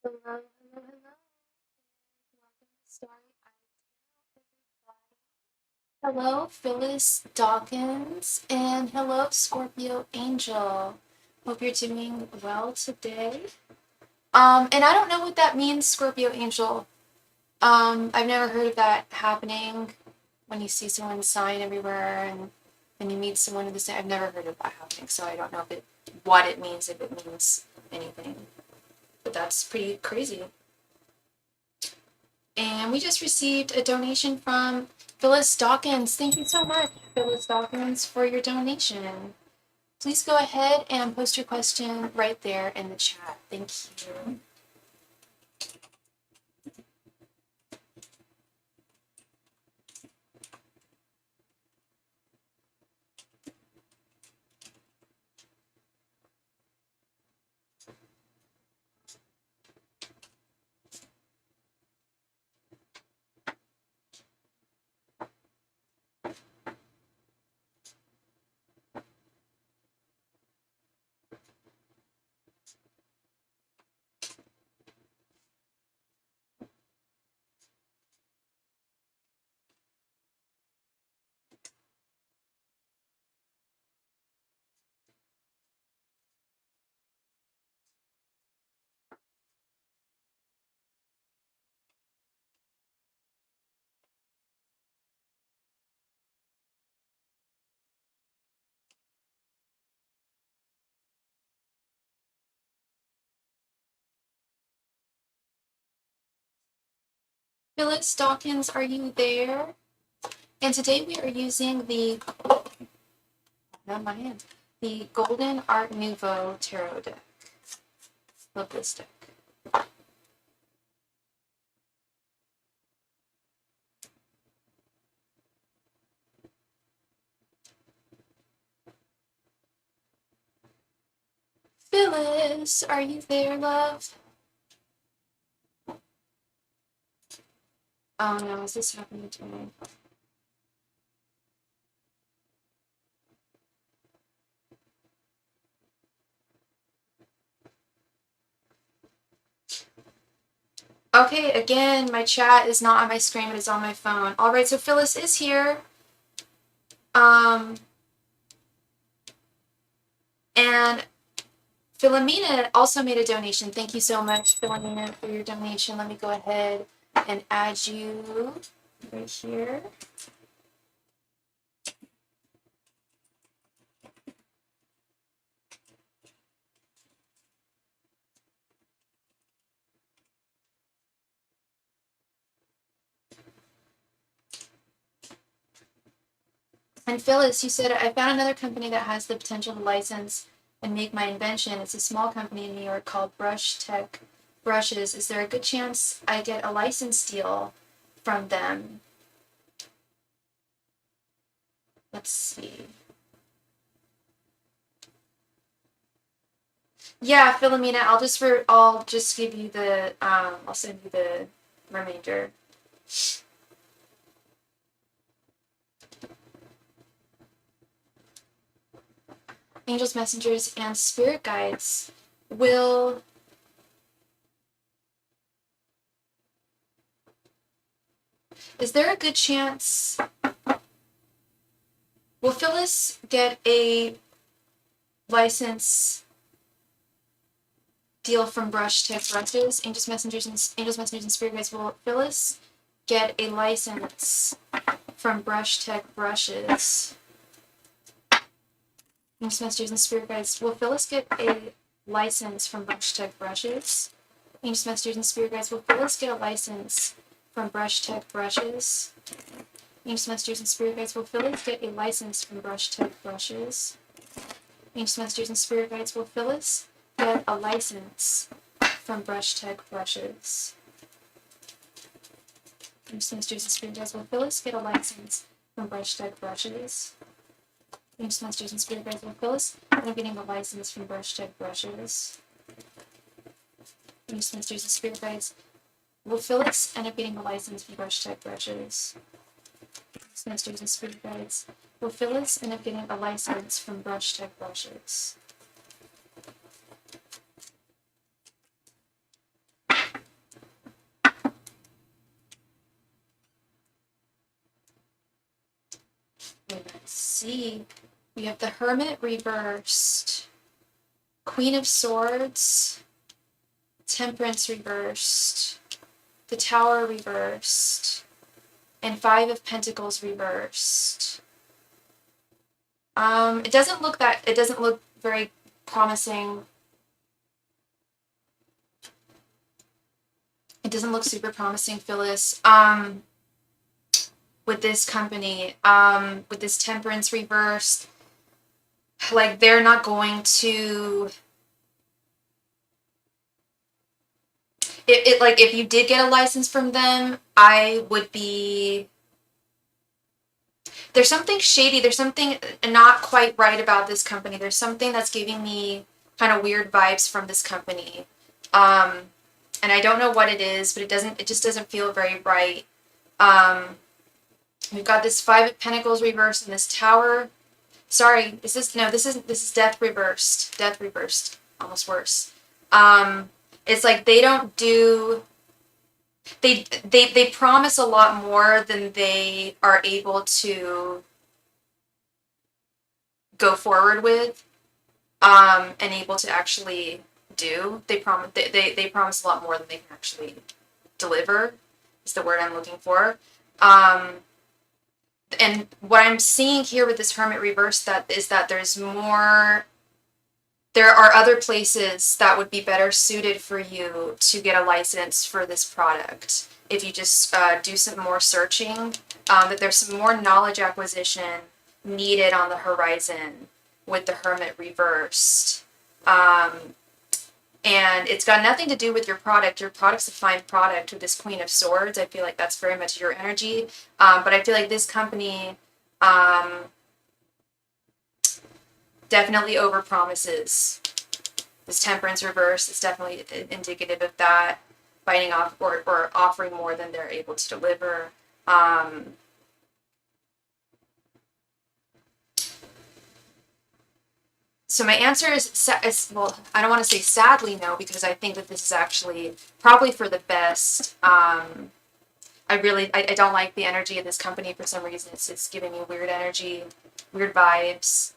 Hello, hello, hello, and welcome to Starry, everybody. Hello, Phyllis Dawkins, and hello, Scorpio Angel. Hope you're doing well today. And I don't know what that means, Scorpio Angel. I've never heard of that happening when you see someone's sign everywhere and you meet someone of the same. I've never heard of that happening, so I don't know what it means, if it means anything. But that's pretty crazy. And we just received a donation from Phyllis Dawkins. Thank you so much, Phyllis Dawkins, for your donation. Please go ahead and post your question right there in the chat. Thank you. Phyllis Dawkins, are you there? And today we are using not my hand, the Golden Art Nouveau Tarot deck. Love this deck. Phyllis, are you there, love? Oh no, is this happening to me? Okay, again, my chat is not on my screen, but it's on my phone. All right, so Phyllis is here. And Philomena also made a donation. Thank you so much, Philomena, for your donation. Let me go ahead and add you right here. And Phyllis, you said, I found another company that has the potential to license and make my invention. It's a small company in New York called Brush Tech Brushes. Is there a good chance I get a license deal from them? Let's see. Yeah, Philomena, I'll just give you the I'll send you the remainder. Angels, messengers, and spirit guides will is there a good chance will Phyllis get a license deal from Brush Tech Brushes? Angels, messengers, and spirit guides, will Phyllis get a license from Brush Tech Brushes? Angels, messengers, and spirit guides, will Phyllis get a license from Brush Tech Brushes? Angels, messengers, and spirit guides, will Phyllis get a license from Brush Tech Brushes? Angels, messengers, and spirit guides, will Phyllis get a license from Brush Tech Brushes? Angels, messengers, and spirit guides, will Phyllis get a license from Brush Tech Brushes? Angels, messengers, and spirit guides, will Phyllis get a license from Brush Tech Brushes? Angels, messengers, and spirit guides, will Phyllis end up getting a license from Brush Tech Brushes? Angels, messengers, and spirit guides, will Phyllis end up getting a license from Brush Tech Brushes? Masters and spirit guides, will Phyllis end up getting a license from Brush Tech Brushes? see. We have the Hermit reversed, Queen of Swords, Temperance reversed, the Tower reversed, and Five of Pentacles reversed. It doesn't look very promising. It doesn't look super promising, Phyllis. With this company, with this Temperance reversed, like they're not going to. Like if you did get a license from them, I would be. There's something shady. There's something not quite right about this company. There's something that's giving me kind of weird vibes from this company. And I don't know what it is, but it just doesn't feel very right. We've got this Five of Pentacles reversed and this Tower. Sorry, this is Death reversed. Death reversed. Almost worse. It's like they don't do. They promise a lot more than they are able to go forward with, and able to actually do. They promise a lot more than they can actually deliver, is the word I'm looking for. And what I'm seeing here with this Hermit reverse is that there are other places that would be better suited for you to get a license for this product. If you just do some more searching, that there's some more knowledge acquisition needed on the horizon with the Hermit reversed. And it's got nothing to do with your product. Your product's a fine product with this Queen of Swords. I feel like that's very much your energy. But I feel like this company definitely overpromises. This Temperance reverse is definitely indicative of that. Biting off or offering more than they're able to deliver. So my answer is, well, I don't want to say sadly no, because I think that this is actually probably for the best. I don't like the energy of this company for some reason. It's giving me weird energy, weird vibes,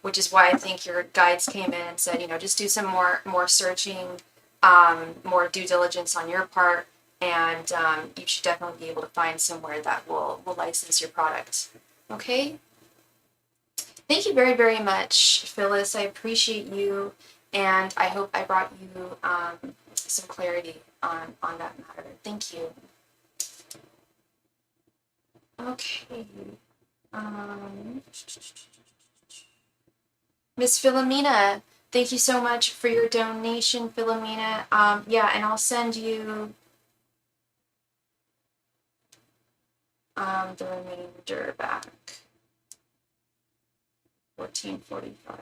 which is why I think your guides came in and said, just do some more searching, more due diligence on your part, and you should definitely be able to find somewhere that will license your product. Okay? Thank you very, very much, Phyllis. I appreciate you, and I hope I brought you some clarity on that matter. Thank you. Okay. Miss Philomena, thank you so much for your donation, Philomena. Yeah, and I'll send you the remainder back. 1445.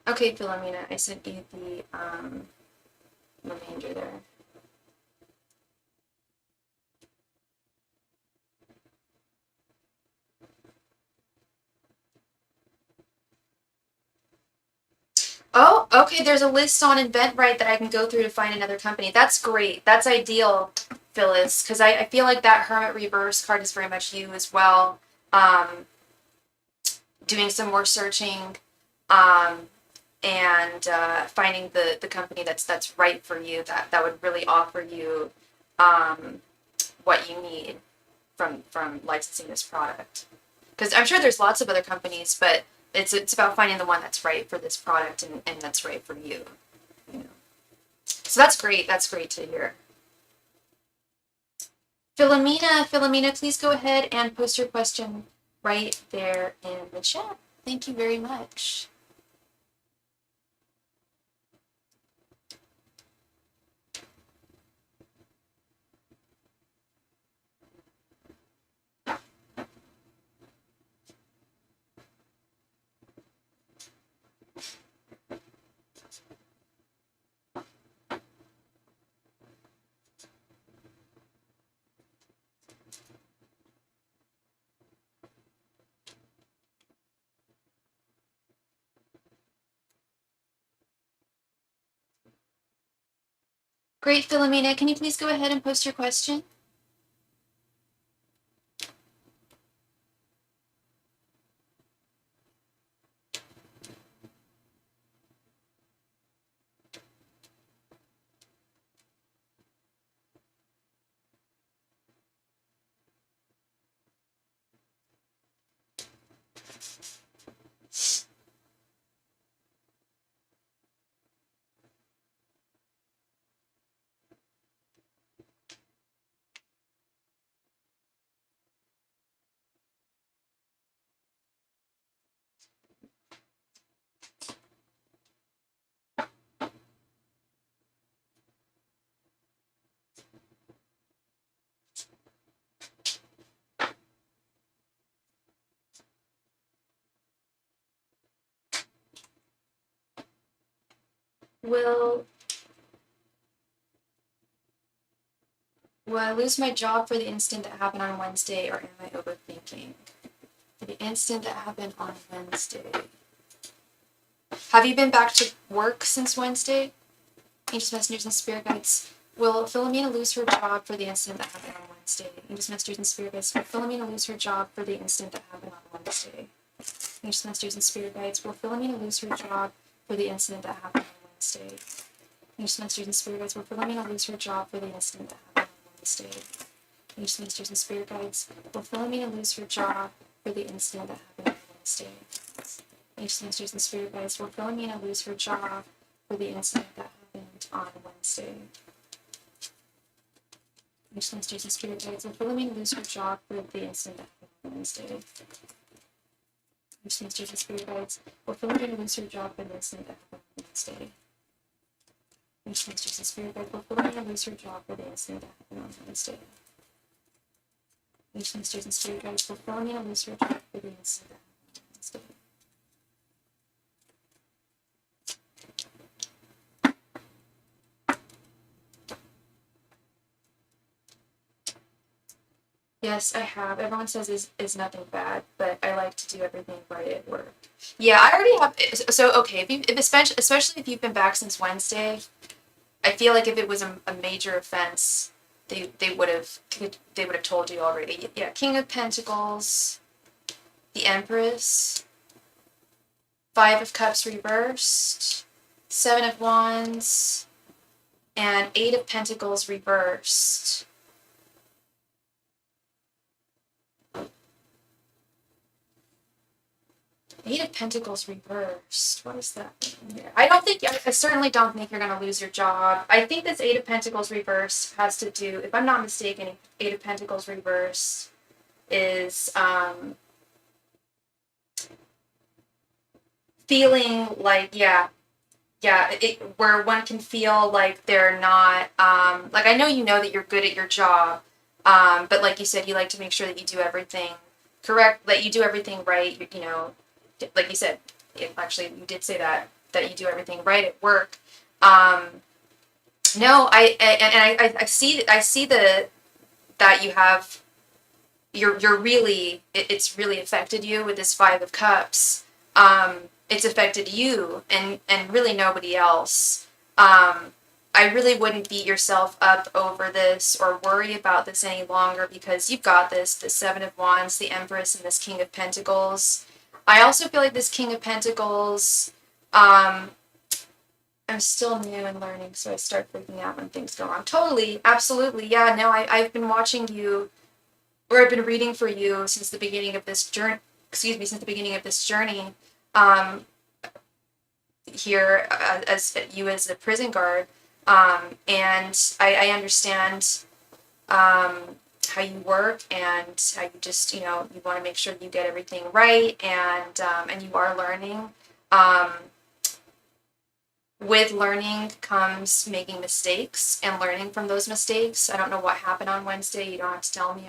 Okay, Philomena, I sent you the remainder there. Oh, okay, there's a list on Eventbrite that I can go through to find another company. That's great. That's ideal, Phyllis, because I feel like that Hermit Reverse card is very much you as well. Doing some more searching, and finding the company that's right for you, that would really offer you what you need from licensing this product. Because I'm sure there's lots of other companies, but it's about finding the one that's right for this product and that's right for you. So that's great. That's great to hear. Philomena, please go ahead and post your question right there in the chat. Thank you very much. Great, Philomena. Can you please go ahead and post your question? Will I lose my job for the incident that happened on Wednesday, or am I overthinking? For the incident that happened on Wednesday. Have you been back to work since Wednesday? Angels, messengers, and spirit guides. Will Philomena lose her job for the incident that happened on Wednesday? Angels, messengers, and spirit guides. Will Philomena lose her job for the incident that happened on Wednesday? Angels, messengers, and spirit guides. Will Philomena lose her job for the incident that happened on Wednesday? Angels, messengers, and spirit guides. Will Philomena lose her job for the incident that happened on Wednesday? Angels, messengers, and spirit guides. Will Philomena lose her job for the incident that happened on Wednesday? Angels, messengers, and spirit guides. Will Philomena lose her job for the incident that happened on Wednesday? Angels, messengers, and spirit guides. Will Philomena lose her job for the incident that happened on Wednesday? Angels, messengers, and spirit guides. Will Philomena lose her job for the incident that happened on Wednesday? Angels, messengers, and spirit guides. Will Philomena lose her job for the incident that happened on Wednesday? Angels, messengers, and spirit guides. Will Philomena lose her job for the incident that happened on Wednesday? Yes, I have. Everyone says is nothing bad, but I like to do everything right at work. Yeah, I already have. So okay, if especially if you've been back since Wednesday, I feel like if it was a major offense, they would have told you already. Yeah, King of Pentacles, the Empress, Five of Cups reversed, Seven of Wands, and Eight of Pentacles reversed. Eight of Pentacles reversed. What is that? I certainly don't think you're going to lose your job. I think this Eight of Pentacles reversed has to do, if I'm not mistaken, Eight of Pentacles reversed is feeling like, where one can feel like they're not, like I know you know that you're good at your job, but like you said, you like to make sure that you do everything correct, that you do everything right, you know, like you said, actually you did say that you do everything right at work. No, I see that you have you're really it's really affected you with this Five of Cups. It's affected you and really nobody else. I really wouldn't beat yourself up over this or worry about this any longer because you've got this, the Seven of Wands, the Empress, and this King of Pentacles. I also feel like this King of Pentacles, I'm still new and learning, so I start freaking out when things go wrong. Totally, absolutely, yeah, no, I've been watching you, or I've been reading for you since the beginning of this journey, since the beginning of this journey, here as you as a prison guard, and I understand how you work and how you just, you know, you want to make sure you get everything right, and you are learning. With learning comes making mistakes and learning from those mistakes. I don't know what happened on Wednesday. You don't have to tell me.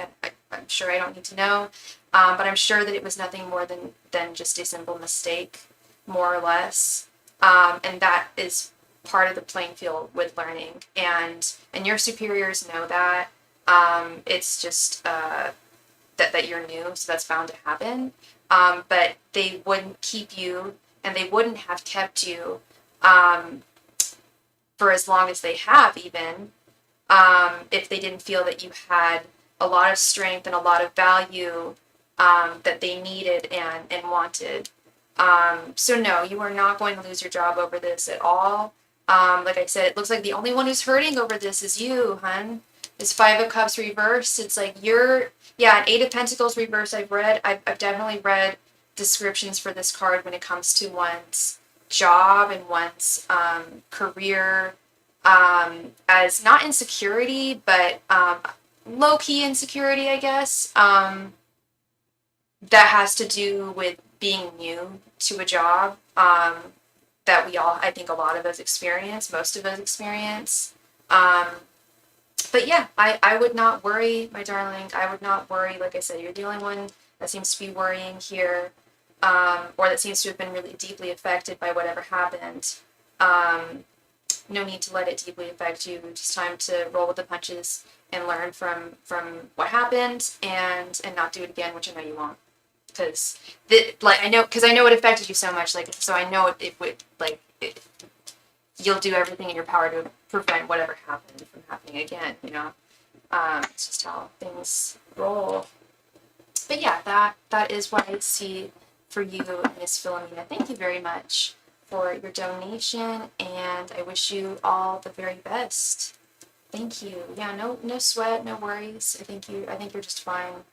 I'm sure I don't need to know. But I'm sure that it was nothing more than just a simple mistake, more or less. And that is part of the playing field with learning. And your superiors know that. It's just that you're new, so that's bound to happen. But they wouldn't keep you, and they wouldn't have kept you for as long as they have, even if they didn't feel that you had a lot of strength and a lot of value that they needed and wanted. So no, you are not going to lose your job over this at all. Like I said, it looks like the only one who's hurting over this is you, hun. This Five of Cups reversed. It's like yeah, an Eight of Pentacles reversed. I've definitely read descriptions for this card when it comes to one's job and one's career, as not insecurity, but low key insecurity, I guess. That has to do with being new to a job. That we all, I think a lot of us experience, most of us experience. Um, but yeah, I would not worry, my darling. I would not worry. Like I said, you're the only one that seems to be worrying here, or that seems to have been really deeply affected by whatever happened. No need to let it deeply affect you. Just time to roll with the punches and learn from what happened and not do it again, which I know you won't. Because I know it affected you so much. Like, so I know it would you'll do everything in your power to prevent whatever happened from happening again. It's just how things roll. But yeah, that is what I see for you, Miss Philomena. Thank you very much for your donation, and I wish you all the very best. Thank you. Yeah, no sweat, no worries. I think you're just fine.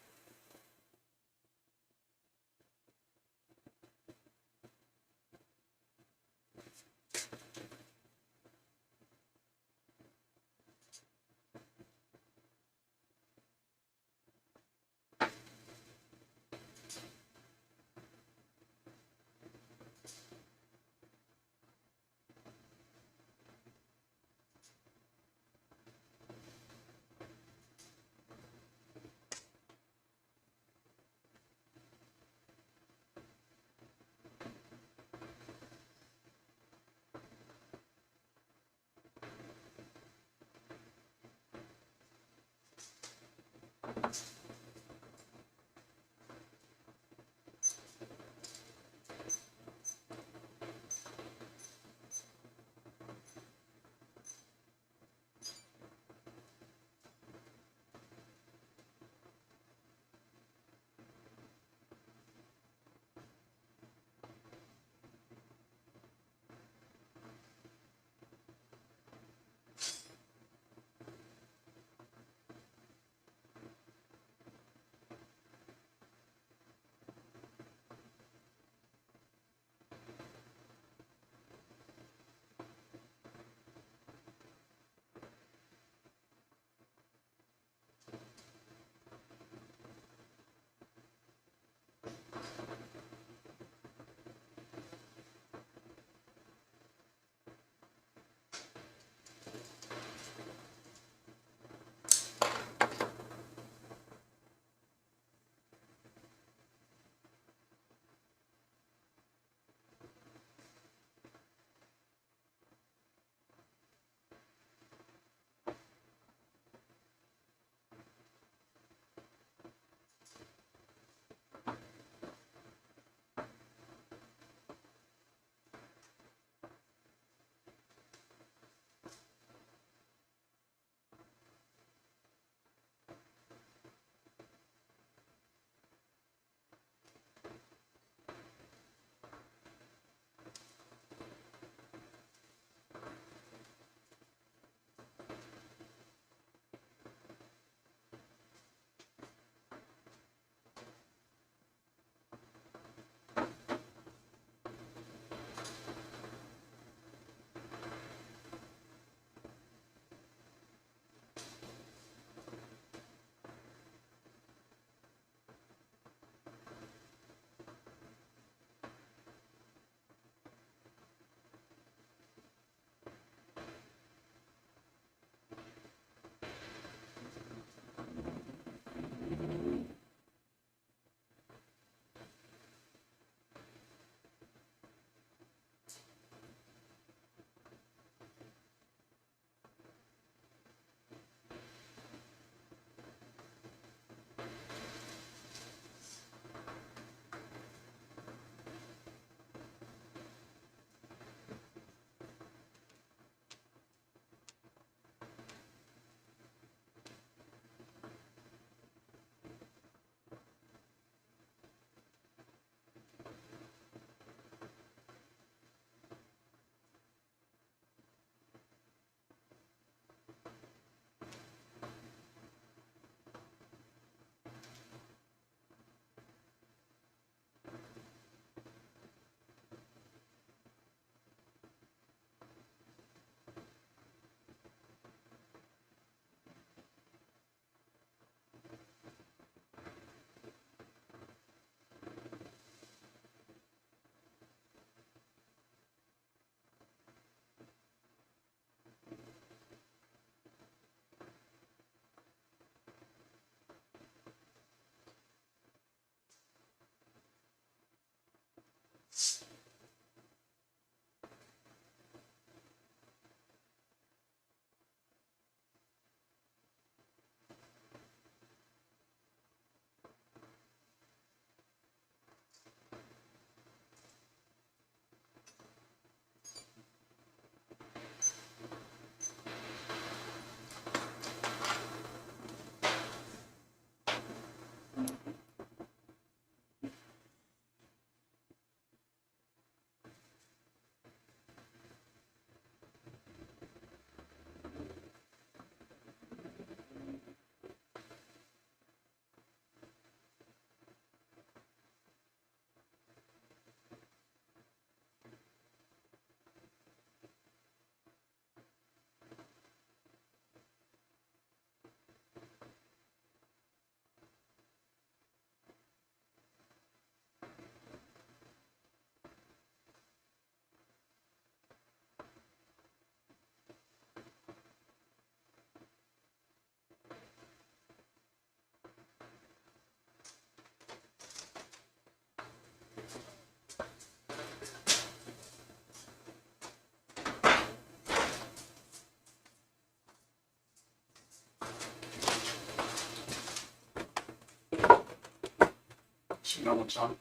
So no one's on.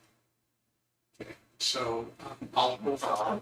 Okay, so I'll move on.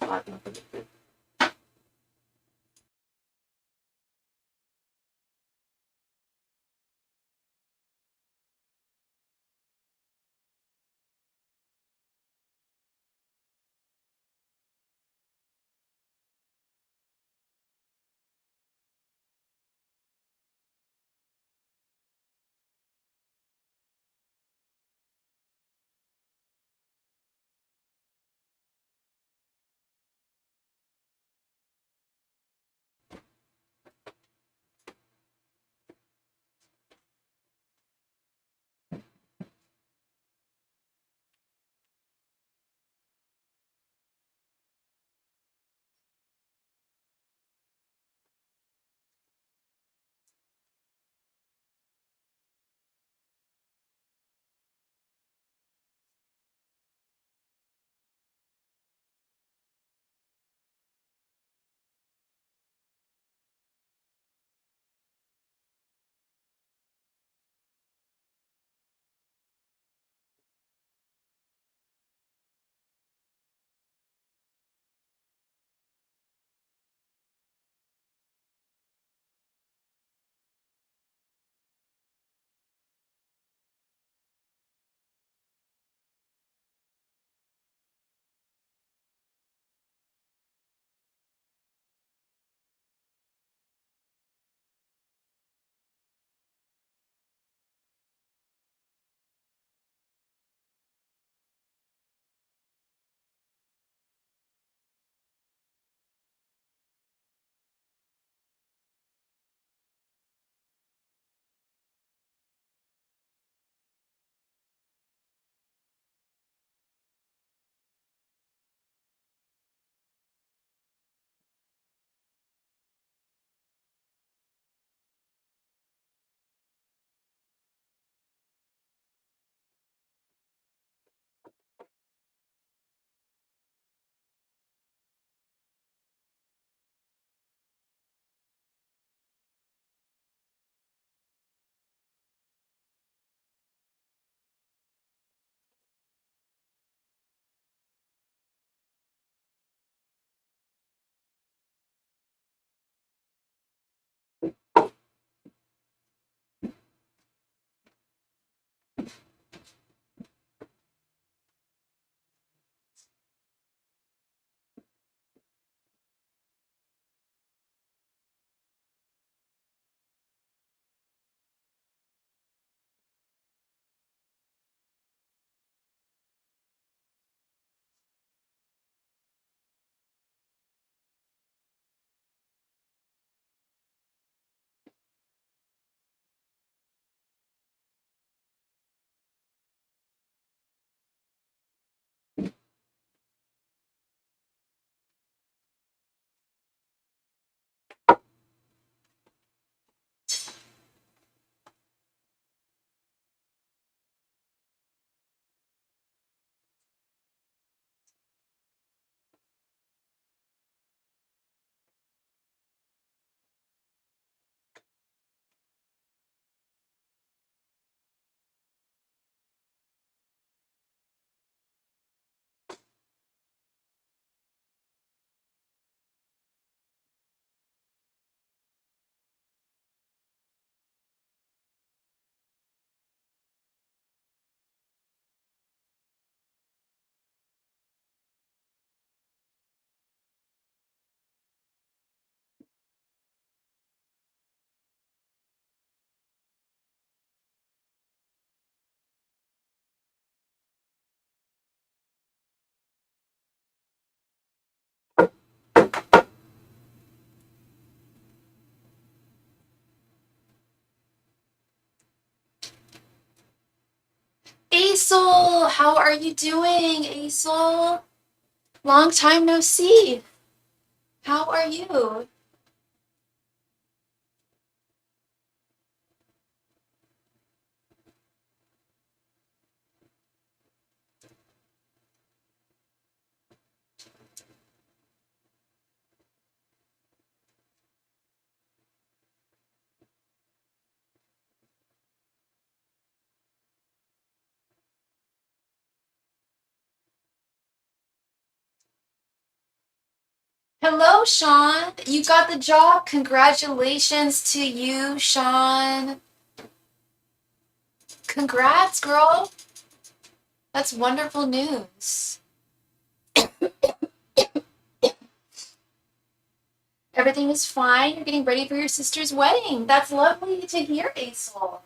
Aisel, how are you doing, Aisel? Long time no see. How are you? Hello, Sean. You got the job. Congratulations to you, Sean. Congrats, girl. That's wonderful news. Everything is fine. You're getting ready for your sister's wedding. That's lovely to hear, Aesol.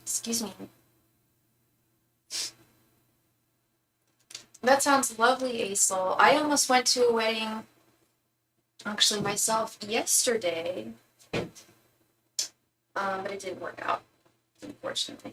Excuse me. That sounds lovely, Aesol. I almost went to a wedding, actually myself, yesterday, but it didn't work out, unfortunately.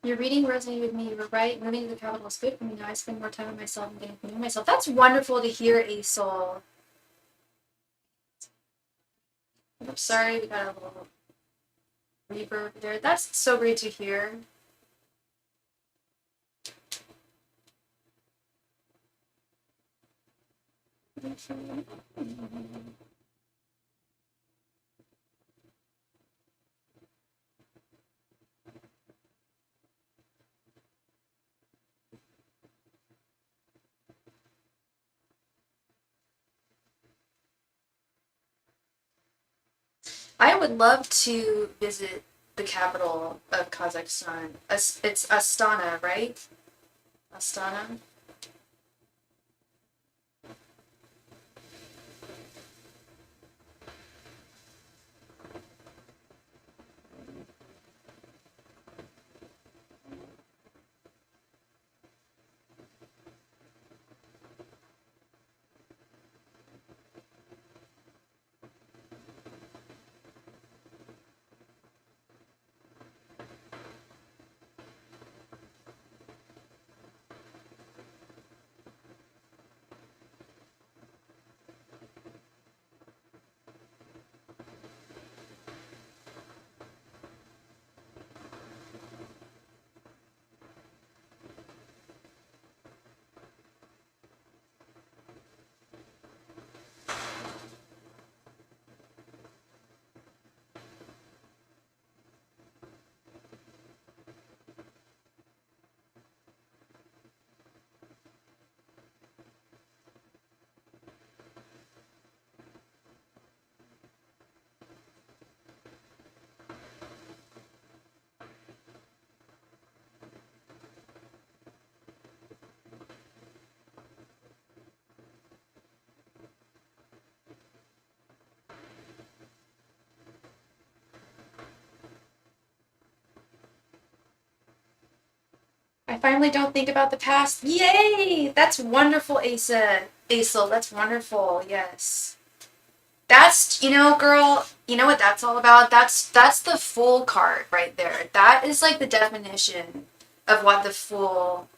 Your reading resonated with me. You were right. Moving to the capital is good for me now. I spend more time with myself and getting to know myself. That's wonderful to hear, Aesol. I'm sorry, we got a little reverb there. That's so great to hear. I would love to visit the capital of Kazakhstan. It's Astana, right? Astana. I finally don't think about the past. Yay! That's wonderful, Asa. Asel, that's wonderful. Yes. That's, girl, you know what that's all about? That's the Fool card right there. That is like the definition of what the Fool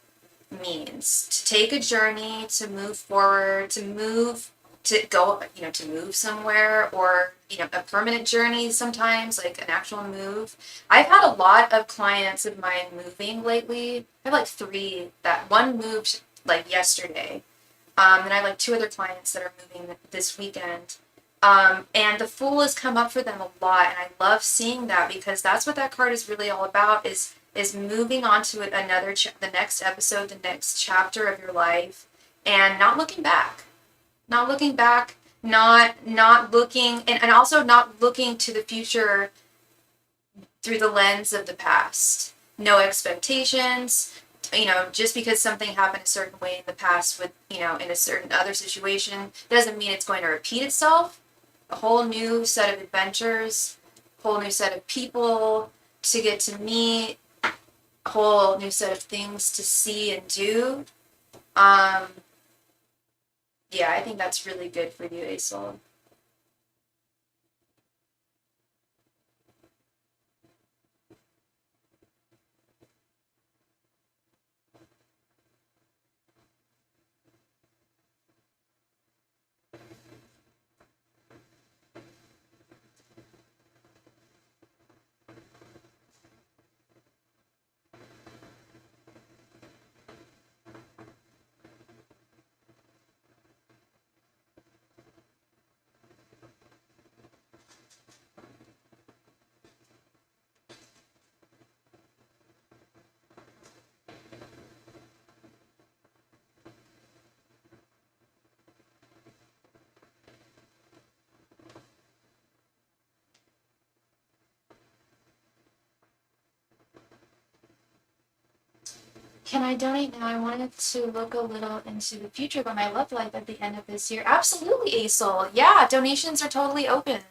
means. To take a journey, to move forward, to move, to go, to move somewhere, or, a permanent journey sometimes, like an actual move. I've had a lot of clients of mine moving lately. I have like three that one moved like yesterday. And I have like two other clients that are moving this weekend. And the Fool has come up for them a lot, and I love seeing that because that's what that card is really all about is moving on to the next episode, the next chapter of your life, and not looking back, not looking back, not looking, and also not looking to the future through the lens of the past. No expectations. Just because something happened a certain way in the past with, in a certain other situation, doesn't mean it's going to repeat itself. A whole new set of adventures, whole new set of people to get to meet, a whole new set of things to see and do. Um, yeah, I think that's really good for you, Asol. Can I donate now? I wanted to look a little into the future about my love life at the end of this year. Absolutely, Asol. Yeah, donations are totally open.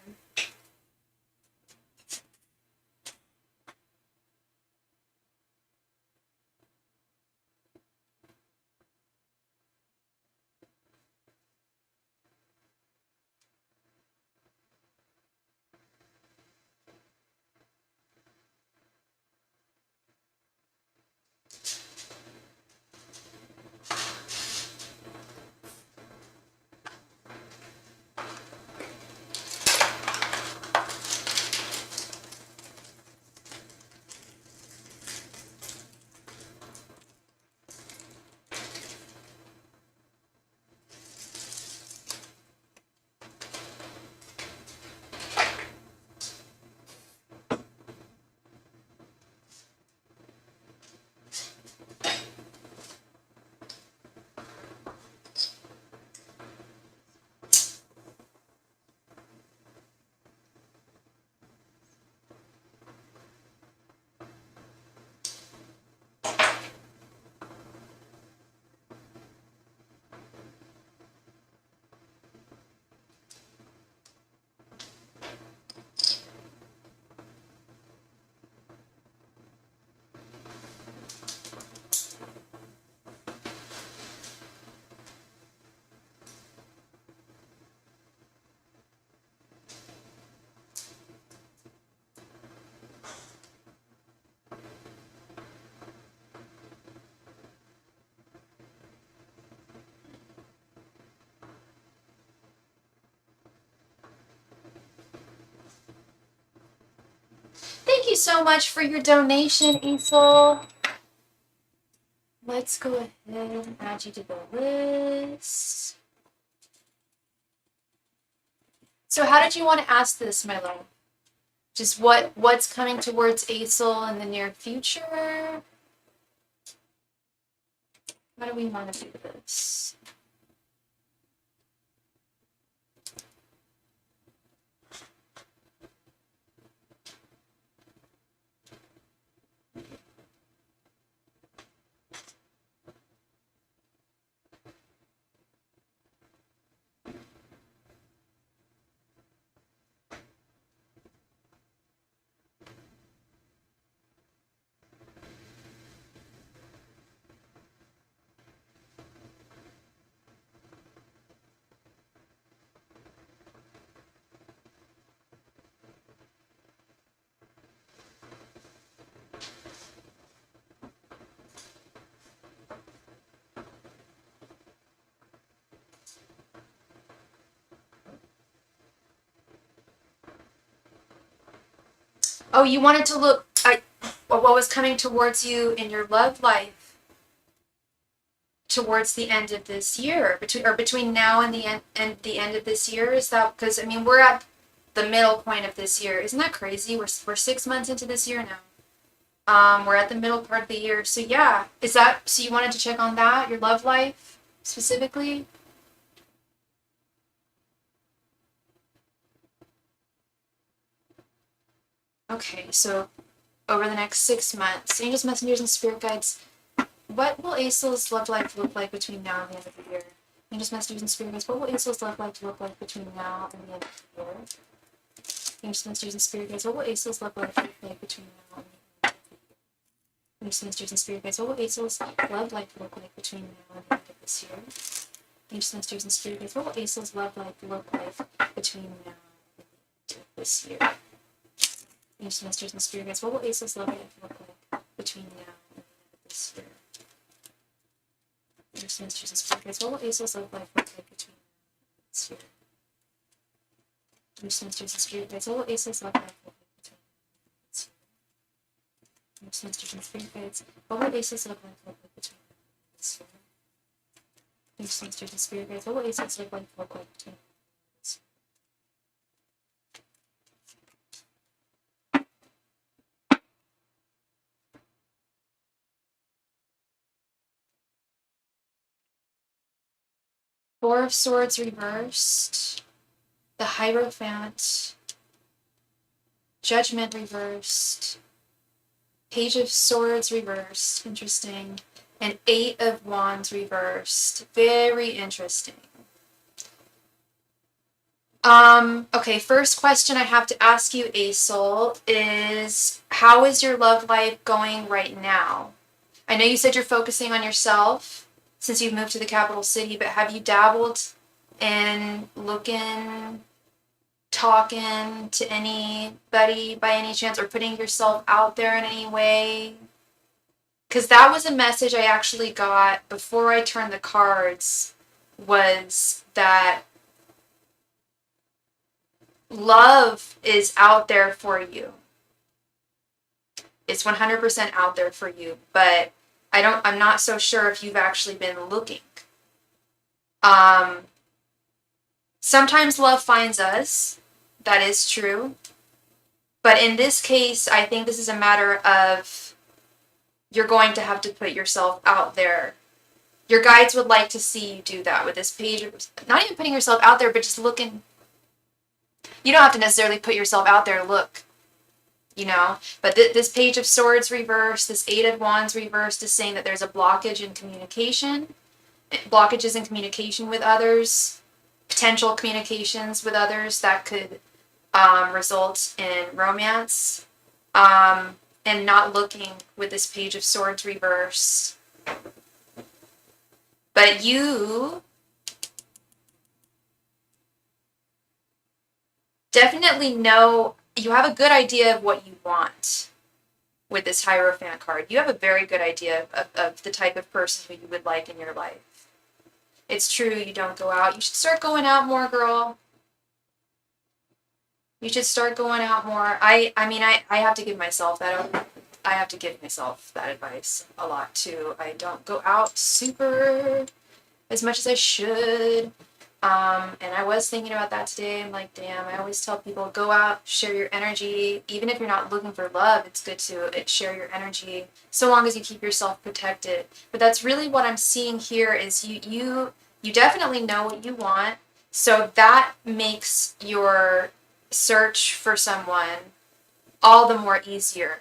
you so much for your donation, Isol. Let's go ahead and add you to the list. So how did you want to ask this, my love? Just what's coming towards Isol in the near future? How do we want to do this? Oh, you wanted to look at what was coming towards you in your love life towards the end of this year, between now and the end of this year. Is that because, I mean, we're at the middle point of this year? Isn't that crazy? We're 6 months into this year now. We're at the middle part of the year. So yeah, is that so? You wanted to check on that, your love life specifically? Okay, so over the next 6 months, angels, messengers, and spirit guides, what will Aesol's love life look like between now and the end of the year? Angels, messengers, and spirit guides, what will Aesol's love life look like between now and the end of the year? Angels, messengers, and spirit guides, what will Aesol's love life look like between now and the end of the year? Angels, messengers, and spirit guides, what will Aesol's love life look like between now and the end of this year? Angels, messengers, and spirit guides, what will Aesol's love life look like between now and the end of this year? Angels, messengers, and spirit guides, what will Aesol's love life look like between now and the end of this year? Angels, messengers, and spirit guides, what will Aesol's love life look like between now and this year? Angels, messengers, and spirit guides, what will Aesol's love life look like between now and this year? Angels, messengers, and spirit guides, what will Aesol's love life look like between now and this year? Angels, messengers, and spirit guides, what will Aesol's love life look like between now and this year? Four of Swords reversed, the Hierophant, Judgment reversed, Page of Swords reversed, interesting, and Eight of Wands reversed, very interesting. Okay, first question I have to ask you, Aesol, is how is your love life going right now? I know you said you're focusing on yourself since you've moved to the capital city, but have you dabbled in looking, talking to anybody by any chance, or putting yourself out there in any way? Because that was a message I actually got before I turned the cards, was that love is out there for you. It's 100% out there for you, but I'm not so sure if you've actually been looking. Sometimes love finds us. That is true. But in this case, I think this is a matter of you're going to have to put yourself out there. Your guides would like to see you do that with this page. Not even putting yourself out there, but just looking. You don't have to necessarily put yourself out there to look, But this Page of Swords reversed, this Eight of Wands reversed is saying that there's a blockage in communication, blockages in communication with others, potential communications with others that could result in romance, and not looking with this Page of Swords reverse. But you definitely know, you have a good idea of what you want with this Hierophant card. You have a very good idea of the type of person who you would like in your life. It's true, you don't go out. You should start going out more, girl. You should start going out more. I mean, I have to give myself that. I have to give myself that advice a lot too. I don't go out super as much as I should. And I was thinking about that today. I'm like, damn, I always tell people go out, share your energy. Even if you're not looking for love, it's good to share your energy so long as you keep yourself protected. But that's really what I'm seeing here is you definitely know what you want. So that makes your search for someone all the more easier.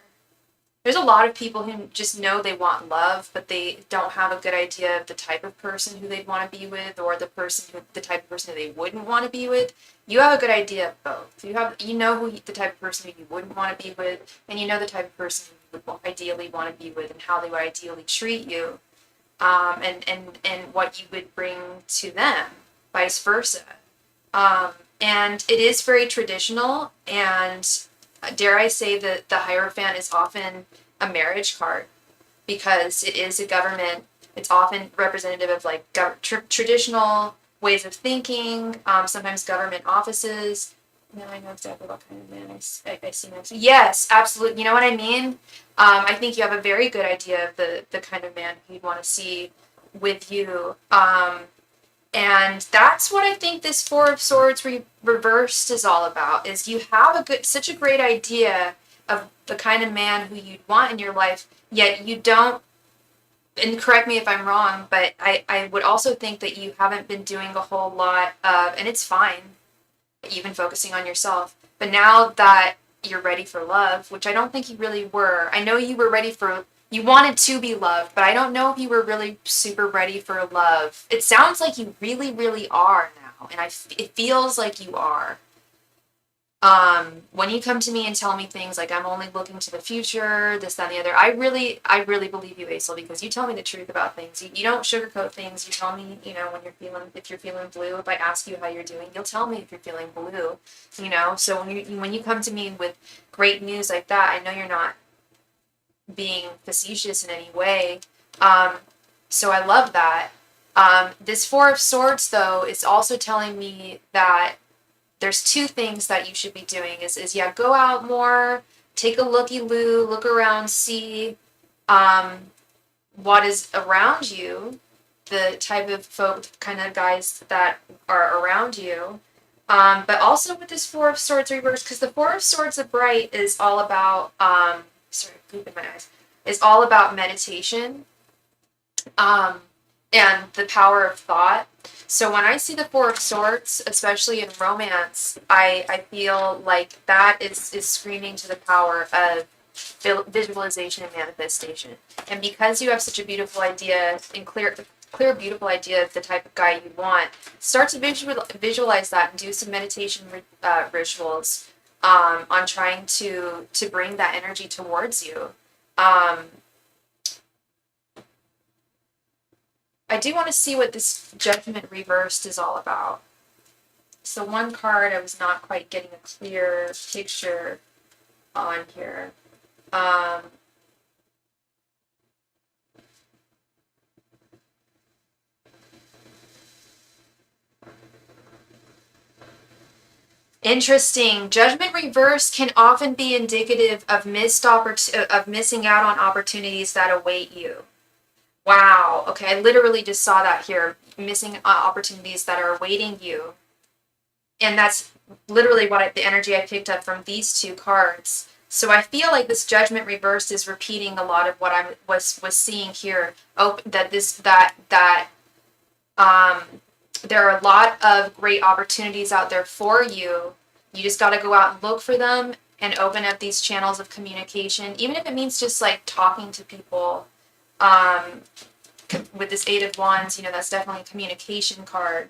There's a lot of people who just know they want love, but they don't have a good idea of the type of person who they'd want to be with, or the type of person who they wouldn't want to be with. You have a good idea of both. You know the type of person who you wouldn't want to be with, and you know the type of person who you would ideally want to be with, and how they would ideally treat you, and what you would bring to them, vice versa. And it is very traditional, and dare I say that the Hierophant is often a marriage card because it is a government. It's often representative of like traditional ways of thinking, sometimes government offices. Now I know exactly what kind of man I see next. Yes, absolutely. You know what I mean? I think you have a very good idea of the kind of man you'd want to see with you. And that's what I think this Four of Swords reversed is all about. Is you have such a great idea of the kind of man who you'd want in your life, yet you don't. And correct me if I'm wrong, but I would also think that you haven't been doing a whole lot of, and it's fine, even focusing on yourself. But now that you're ready for love, which I don't think you really were. I know you were ready for, you wanted to be loved, but I don't know if you were really super ready for love. It sounds like you really, really are now, and it feels like you are. When you come to me and tell me things like I'm only looking to the future, this, that, and the other, I really believe you, Aisel, because you tell me the truth about things. You don't sugarcoat things. You tell me, if you're feeling blue. If I ask you how you're doing, you'll tell me if you're feeling blue. So when you come to me with great news like that, I know you're not being facetious in any way. So I love that. This Four of Swords, though, is also telling me that there's two things that you should be doing is go out more, take a looky-loo, look around, see what is around you, the type of folk, kind of guys that are around you. But also with this Four of Swords reverse, because the Four of Swords of Bright is all about, sorry, poop in my eyes, is all about meditation and the power of thought. So when I see the Four of Swords, especially in romance, I feel like that is screaming to the power of visualization and manifestation. And because you have such a beautiful idea and clear, beautiful idea of the type of guy you want, start to visualize that and do some meditation rituals on trying to bring that energy towards you. I do want to see what this Judgment reversed is all about. So one card I was not quite getting a clear picture on here. Interesting. Judgment reverse can often be indicative of missing out on opportunities that await you. Wow. Okay, I literally just saw that here. Missing opportunities that are awaiting you. And that's literally the energy I picked up from these two cards. So I feel like this Judgment reversed is repeating a lot of what I was seeing here. Oh, there are a lot of great opportunities out there for you. You just got to go out and look for them and open up these channels of communication, even if it means just like talking to people. With this Eight of Wands, that's definitely a communication card.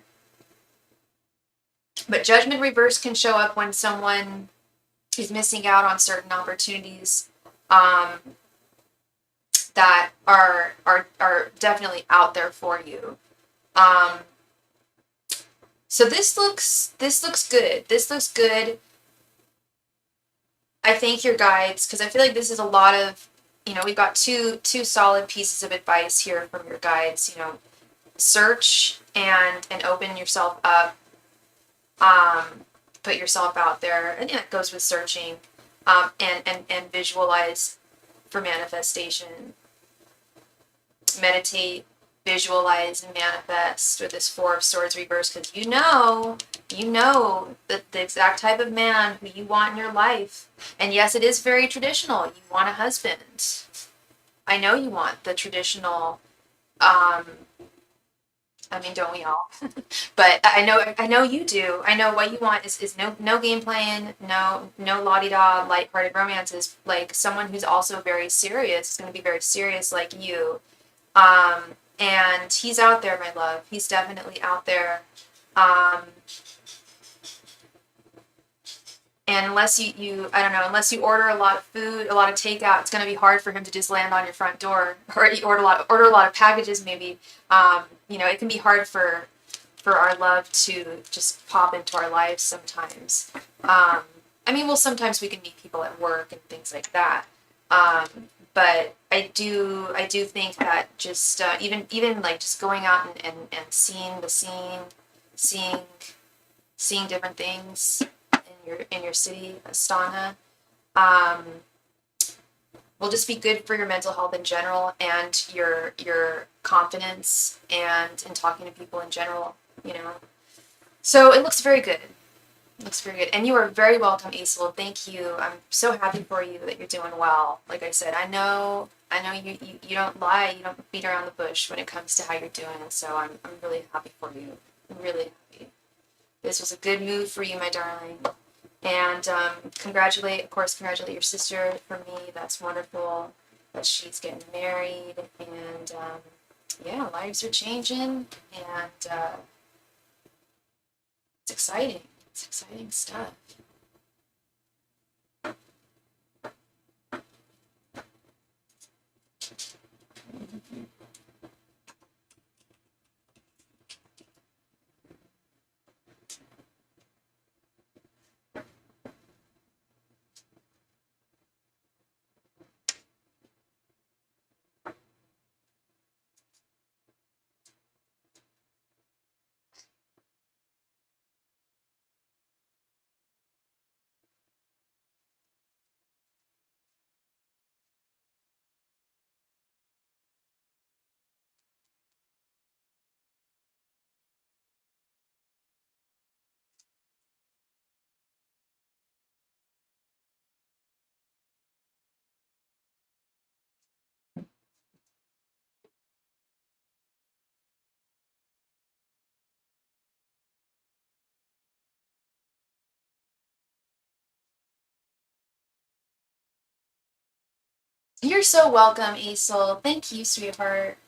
But Judgment reverse can show up when someone is missing out on certain opportunities that are definitely out there for you. So this looks good. This looks good. I thank your guides because I feel like this is a lot of, we've got two solid pieces of advice here from your guides. Search and open yourself up. put yourself out there, and yeah, it goes with searching, and visualize for manifestation. Meditate, visualize, and manifest with this Four of Swords reverse, because you know the exact type of man who you want in your life. And yes, it is very traditional. You want a husband. I know you want the traditional. I mean, don't we all? But I know you do. I know what you want is no game playing, no la-di-da lighthearted romances. Like someone who's also very serious is going to be very serious, like you. And he's out there, my love. He's definitely out there. Um, and unless I don't know, unless you order a lot of food, a lot of takeout, it's going to be hard for him to just land on your front door. Or you order a lot of packages, maybe. It can be hard for our love to just pop into our lives sometimes. Sometimes we can meet people at work and things like that. But I do think that just even like just going out and seeing the scene, seeing different things in your city, Astana, will just be good for your mental health in general and your confidence and in talking to people in general. So it looks very good. Looks very good. And you are very welcome, Aisel. Thank you. I'm so happy for you that you're doing well. Like I said, I know you don't lie, you don't beat around the bush when it comes to how you're doing. And so I'm really happy for you. I'm really happy. This was a good move for you, my darling. And congratulate your sister for me. That's wonderful that she's getting married. And yeah, lives are changing. And it's exciting. It's exciting stuff. You're so welcome, Aisel. Thank you, sweetheart.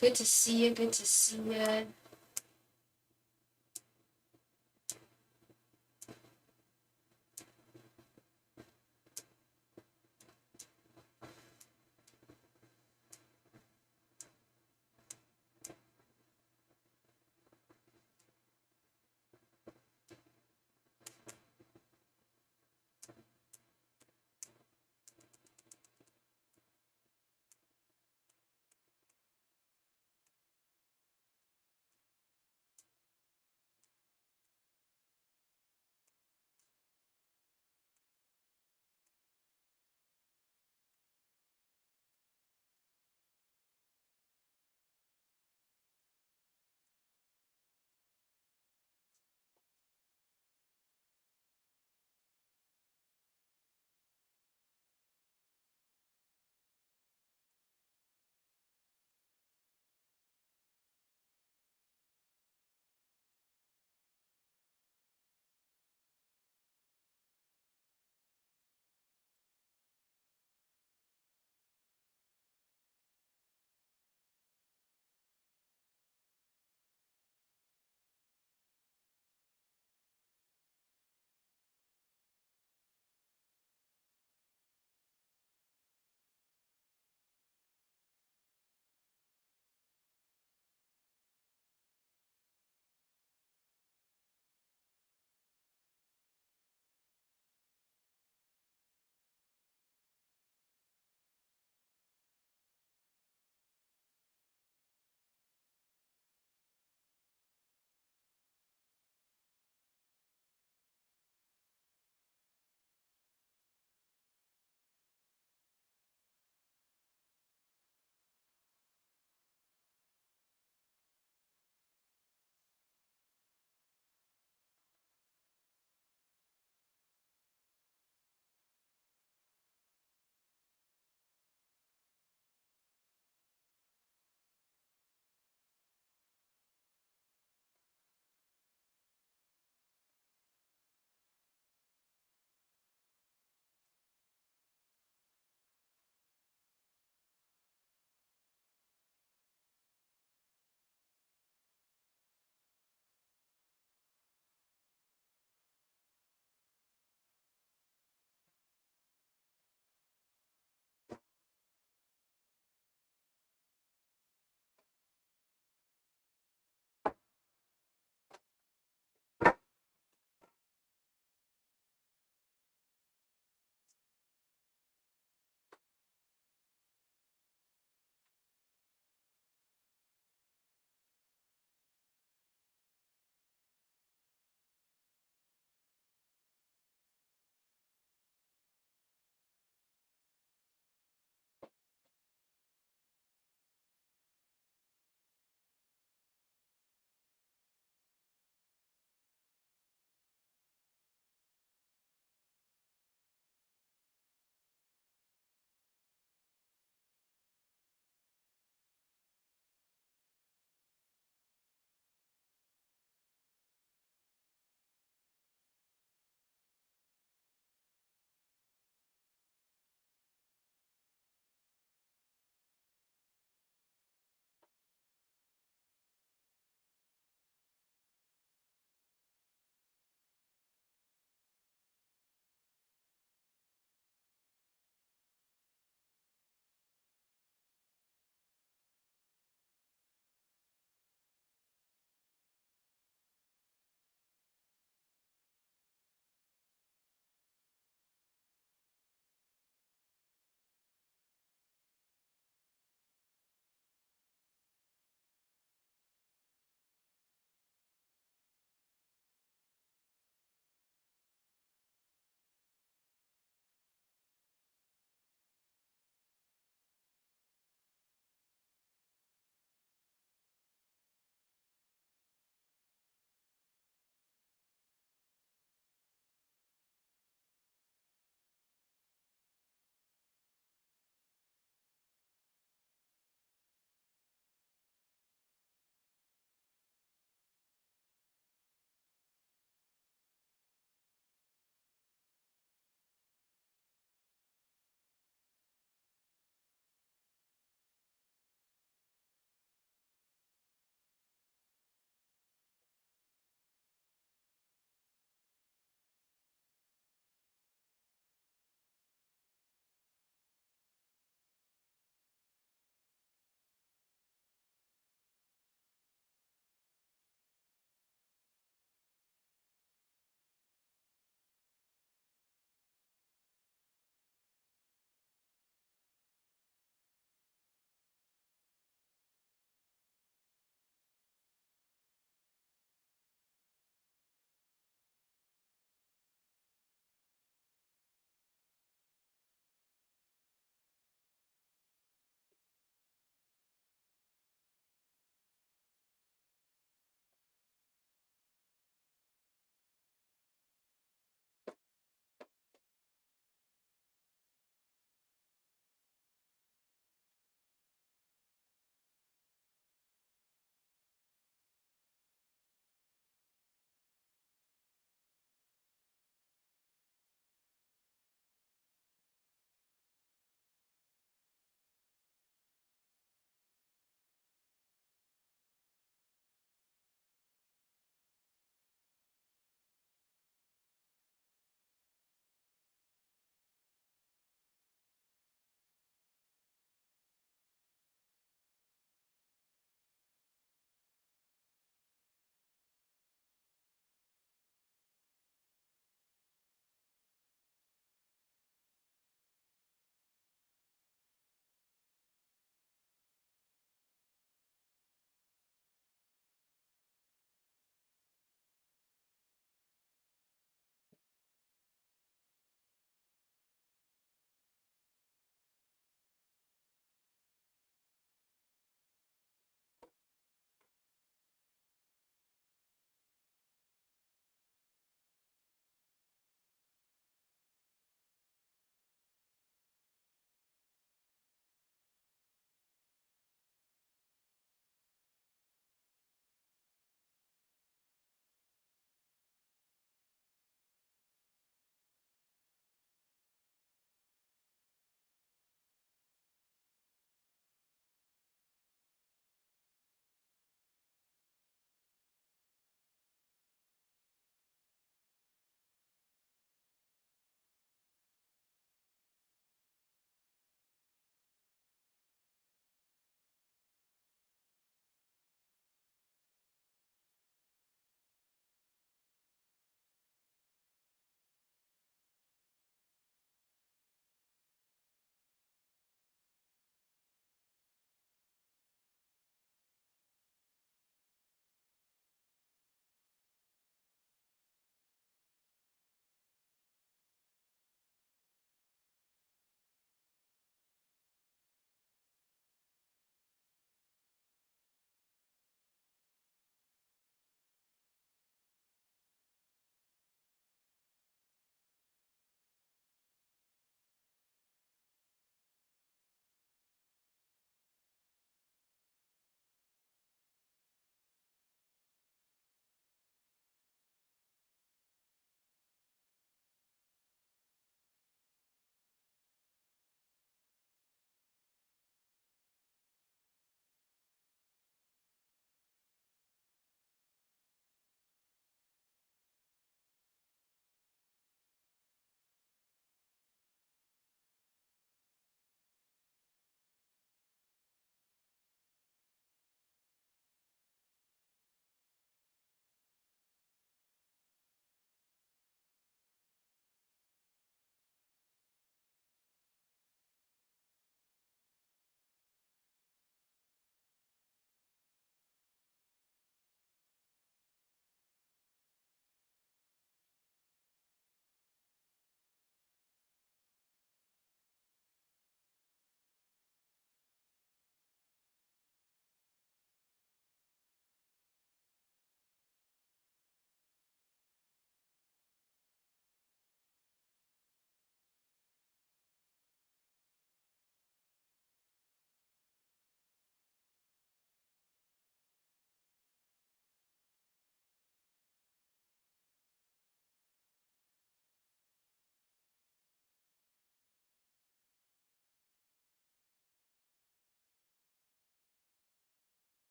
Good to see you. Good to see you.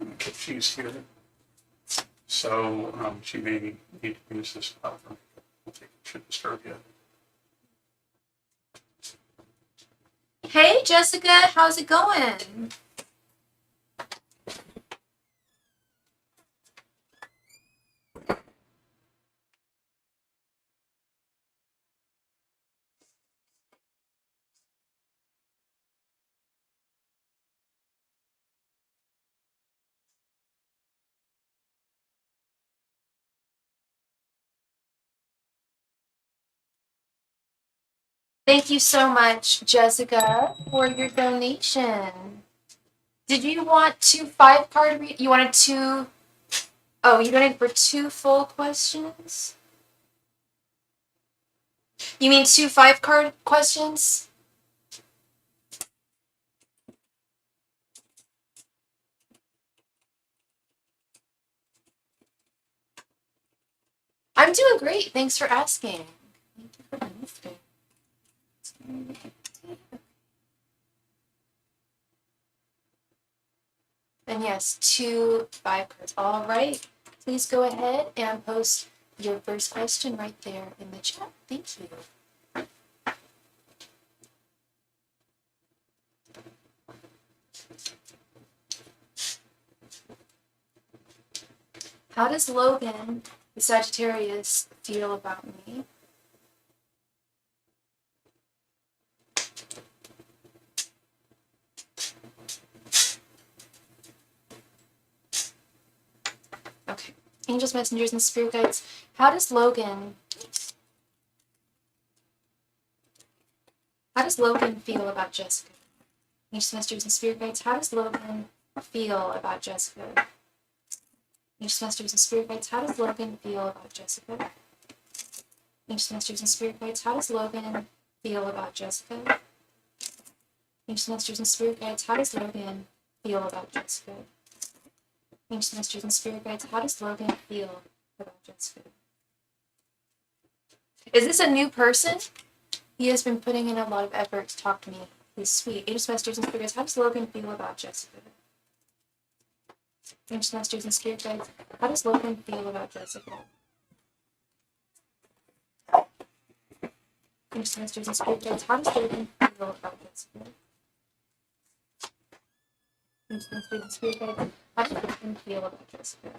Okay, she's here. So she may need to use this platform. I think it should disturb you. Hey, Jessica, how's it going? Thank you so much, Jessica, for your donation. Did you want 2 5-card read? You wanted 2. Oh, you donated for 2 full questions? You mean 2 5-card questions? I'm doing great. Thanks for asking. And yes, 2 5-cards. All right. Please go ahead and post your first question right there in the chat. Thank you. How does Logan, the Sagittarius, feel about me? Okay. Angels, messengers, and spirit guides. How does Logan feel about Jessica? Angels, messengers, and spirit guides. How does Logan feel about Jessica? Angels, messengers, and spirit guides. How does Logan feel about Jessica? Angels, messengers, and spirit guides. How does Logan feel about Jessica? Angels, messengers, and spirit guides. How does Logan feel about Jessica? Angels, messengers, and spirit guides. How does Logan feel about Jessica. Is this a new person? He has been putting in a lot of effort to talk to me. He's sweet. Ancient Masters and Spirit Guides. How does Logan feel about Jessica? Ancient Masters and Spirit Guides. How does Logan feel about Jessica? Ancient Masters and Spirit Guides. How does Logan feel about Jessica? Ancient Masters and Spirit Guides. How does Logan feel about Jessica?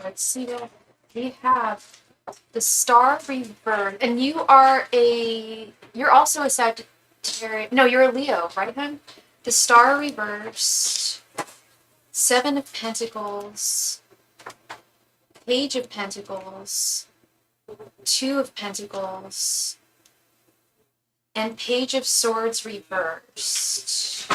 Let's see what we have. The Star Reversed, and you're also a Sagittarius. No, you're a Leo, right, hon? The Star Reversed, Seven of Pentacles, Page of Pentacles, Two of Pentacles, and Page of Swords reversed.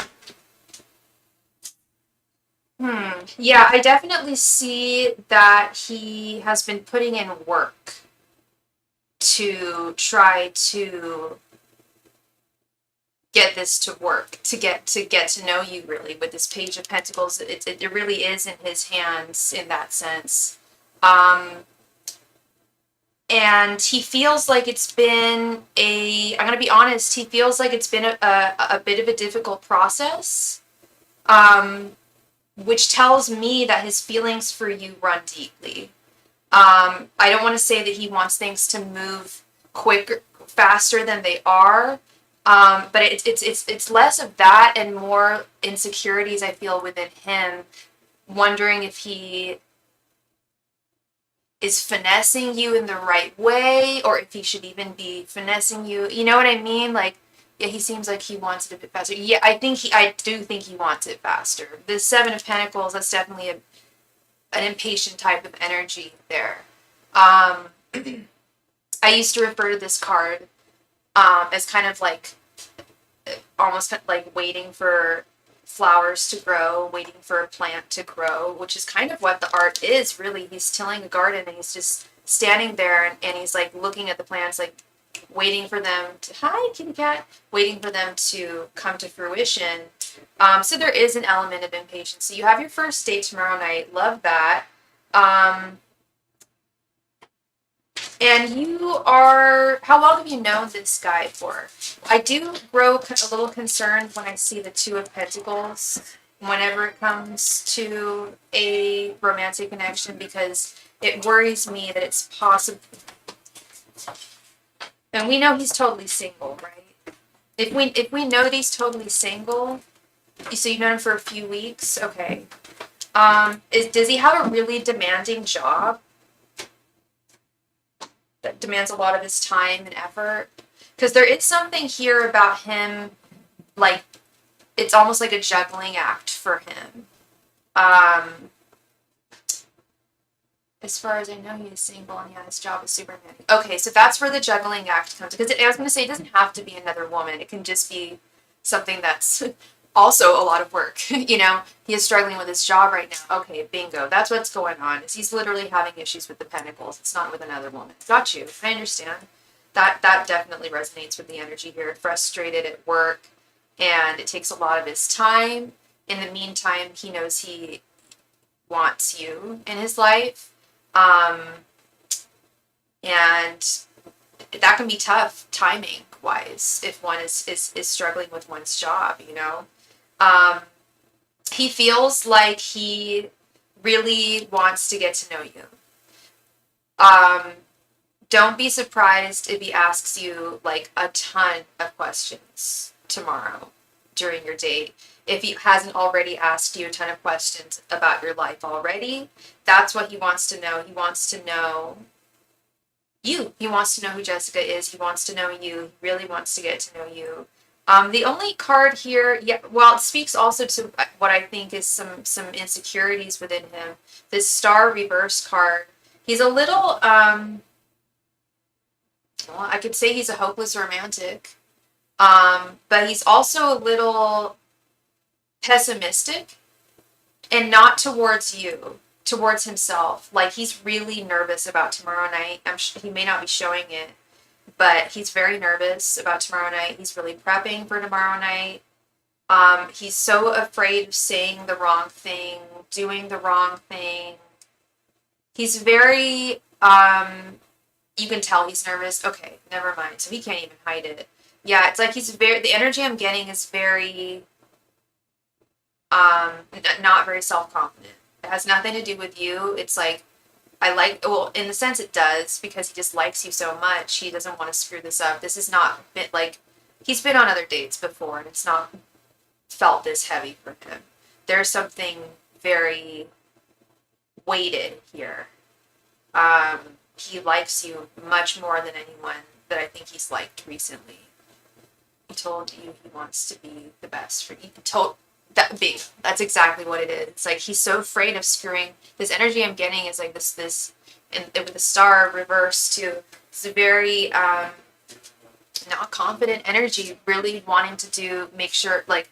Yeah, I definitely see that he has been putting in work to try to get this to work, to get to know you really with this Page of Pentacles. It really is in his hands in that sense. And he feels like it's been I'm going to be honest, he feels like it's been a bit of a difficult process. Which tells me that his feelings for you run deeply. I don't want to say that he wants things to move faster than they are, but it's less of that and more insecurities I feel within him, wondering if he is finessing you in the right way, or if he should even be finessing you. You know what I mean? Like, yeah, he seems like he wants it a bit faster. Yeah, I do think he wants it faster. The Seven of Pentacles, that's definitely an impatient type of energy there. I used to refer to this card as kind of like almost like waiting for flowers to grow, waiting for a plant to grow, which is kind of what the art is, really. He's tilling a garden and he's just standing there and he's like looking at the plants, like waiting for them to, hi, kitty cat, waiting for them to come to fruition. So there is an element of impatience. So you have your first date tomorrow night. Love that. And how long have you known this guy for? I do grow a little concerned when I see the Two of Pentacles whenever it comes to a romantic connection, because it worries me that it's possible. And we know he's totally single, right? If we know that he's totally single, so you've known him for a few weeks, okay. Does he have a really demanding job that demands a lot of his time and effort? Because there is something here about him, like, it's almost like a juggling act for him. As far as I know, he is single and his job is super demanding. Okay, so that's where the juggling act comes. Because I was going to say, it doesn't have to be another woman. It can just be something that's also a lot of work. You know, he is struggling with his job right now. Okay, bingo. That's what's going on. Is he's literally having issues with the Pentacles. It's not with another woman. Got you. I understand. That definitely resonates with the energy here. Frustrated at work, and it takes a lot of his time. In the meantime, he knows he wants you in his life. And that can be tough timing wise if one is struggling with one's job, you know. He feels like he really wants to get to know you. Don't be surprised if he asks you like a ton of questions tomorrow during your date. If he hasn't already asked you a ton of questions about your life already, that's what he wants to know. He wants to know you. He wants to know who Jessica is. He wants to know you. He really wants to get to know you. The only card here, it speaks also to what I think is some insecurities within him. This Star Reverse card. He's a little, I could say he's a hopeless romantic. But he's also a little pessimistic, and not towards you, towards himself. Like, he's really nervous about tomorrow night. He may not be showing it. but he's very nervous about tomorrow night. He's really prepping for tomorrow night. He's so afraid of saying the wrong thing, doing the wrong thing. He's very, you can tell he's nervous. Okay, never mind. So he can't even hide it. Yeah, it's like the energy I'm getting is very, not very self-confident. It has nothing to do with you. It's like, well, in the sense it does, because he just likes you so much. He doesn't want to screw this up. This is not, like, he's been on other dates before, and it's not felt this heavy for him. There's something very weighted here. He likes you much more than anyone that I think he's liked recently. He told you he wants to be the best for you. That's exactly what it is. It's like he's so afraid of screwing. This energy I'm getting is like this, and with the star reversed too. It's a very not confident energy, really wanting to make sure, like,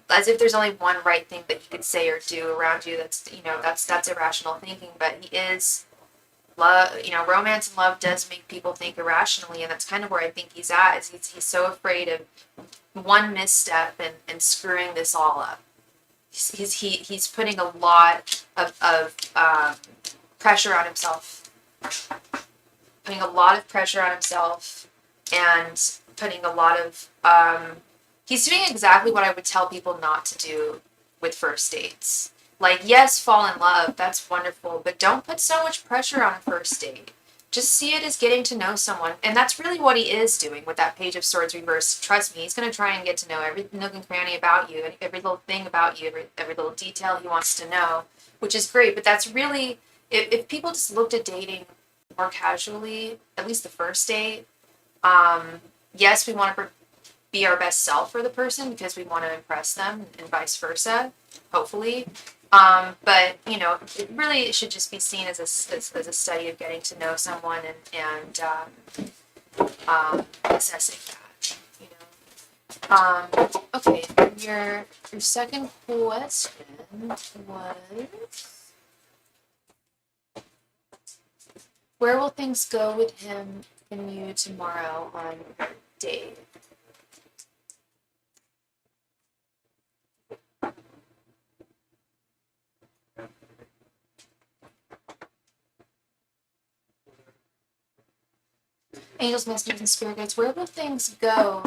as if there's only one right thing that you could say or do around you. That's irrational thinking. But he is love. Romance and love does make people think irrationally, and that's kind of where I think he's at. Is he's so afraid of one misstep and screwing this all up. He's putting a lot of pressure on himself, putting a lot of pressure on himself, and putting a lot of he's doing exactly what I would tell people not to do with first dates. Like, yes, fall in love, that's wonderful, but don't put so much pressure on a first date. Just see it as getting to know someone. And that's really what he is doing with that Page of Swords reverse. Trust me, he's going to try and get to know every nook and cranny about you, and every little thing about you, every little detail he wants to know, which is great. But that's really, if people just looked at dating more casually, at least the first date, yes, we want to be our best self for the person because we want to impress them, and vice versa, hopefully. But it should just be seen as a study of getting to know someone and assessing that. Okay. Your second question was, where will things go with him and you tomorrow on your date? Angels, masters, and spirit guides, where will things go?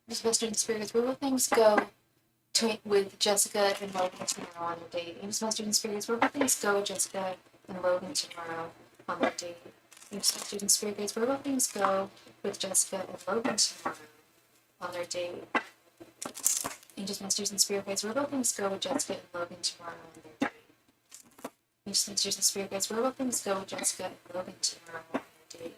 Angels, masters, and spirit guides, where will things go with Jessica and Logan tomorrow on their date? Angels, masters, and spirit guides, where will things go with Jessica and Logan tomorrow on their date? Angels, masters, and spirit guides, where will things go with Jessica and Logan tomorrow on their date? Angels, masters, and spirit guides, where will things go with Jessica and Logan tomorrow on their date? Angels, masters, and spirit guides, where will things go with Jessica and Logan tomorrow on their date?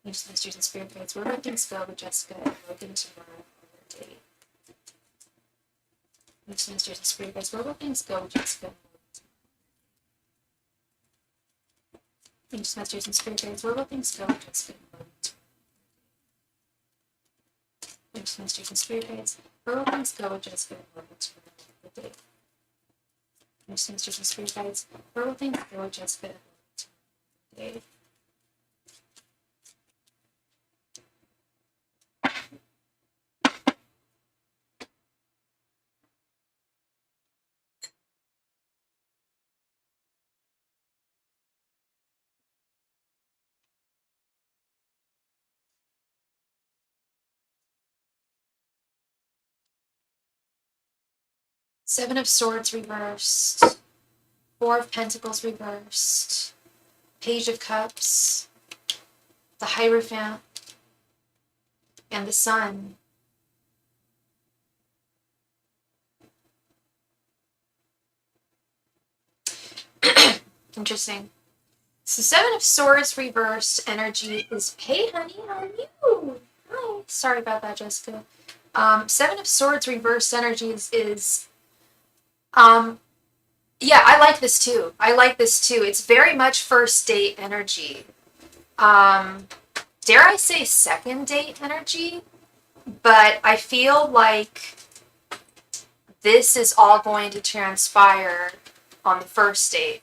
Angels, masters, and spirit guides, where will things go with Jessica and Logan tomorrow on their date? Angels, masters, and spirit guides, where will things go with Jessica and Logan tomorrow? Angels, masters, and spirit guides, where will things go with Jessica and Logan tomorrow? Angels, masters, and spirit guides, where will things go with Jessica and Logan tomorrow on their date? Angels, masters, and spirit guides, where will things go with Jessica and Logan tomorrow on their date? 7 of Swords reversed, 4 of Pentacles reversed, Page of Cups, the Hierophant, and the Sun. Interesting. So 7 of Swords reversed energy is, hey honey, how are you? Hi. Sorry about that, Jessica. 7 of Swords reversed energy is yeah, I like this too. It's very much first date energy. Dare I say second date energy? But I feel like this is all going to transpire on the first date.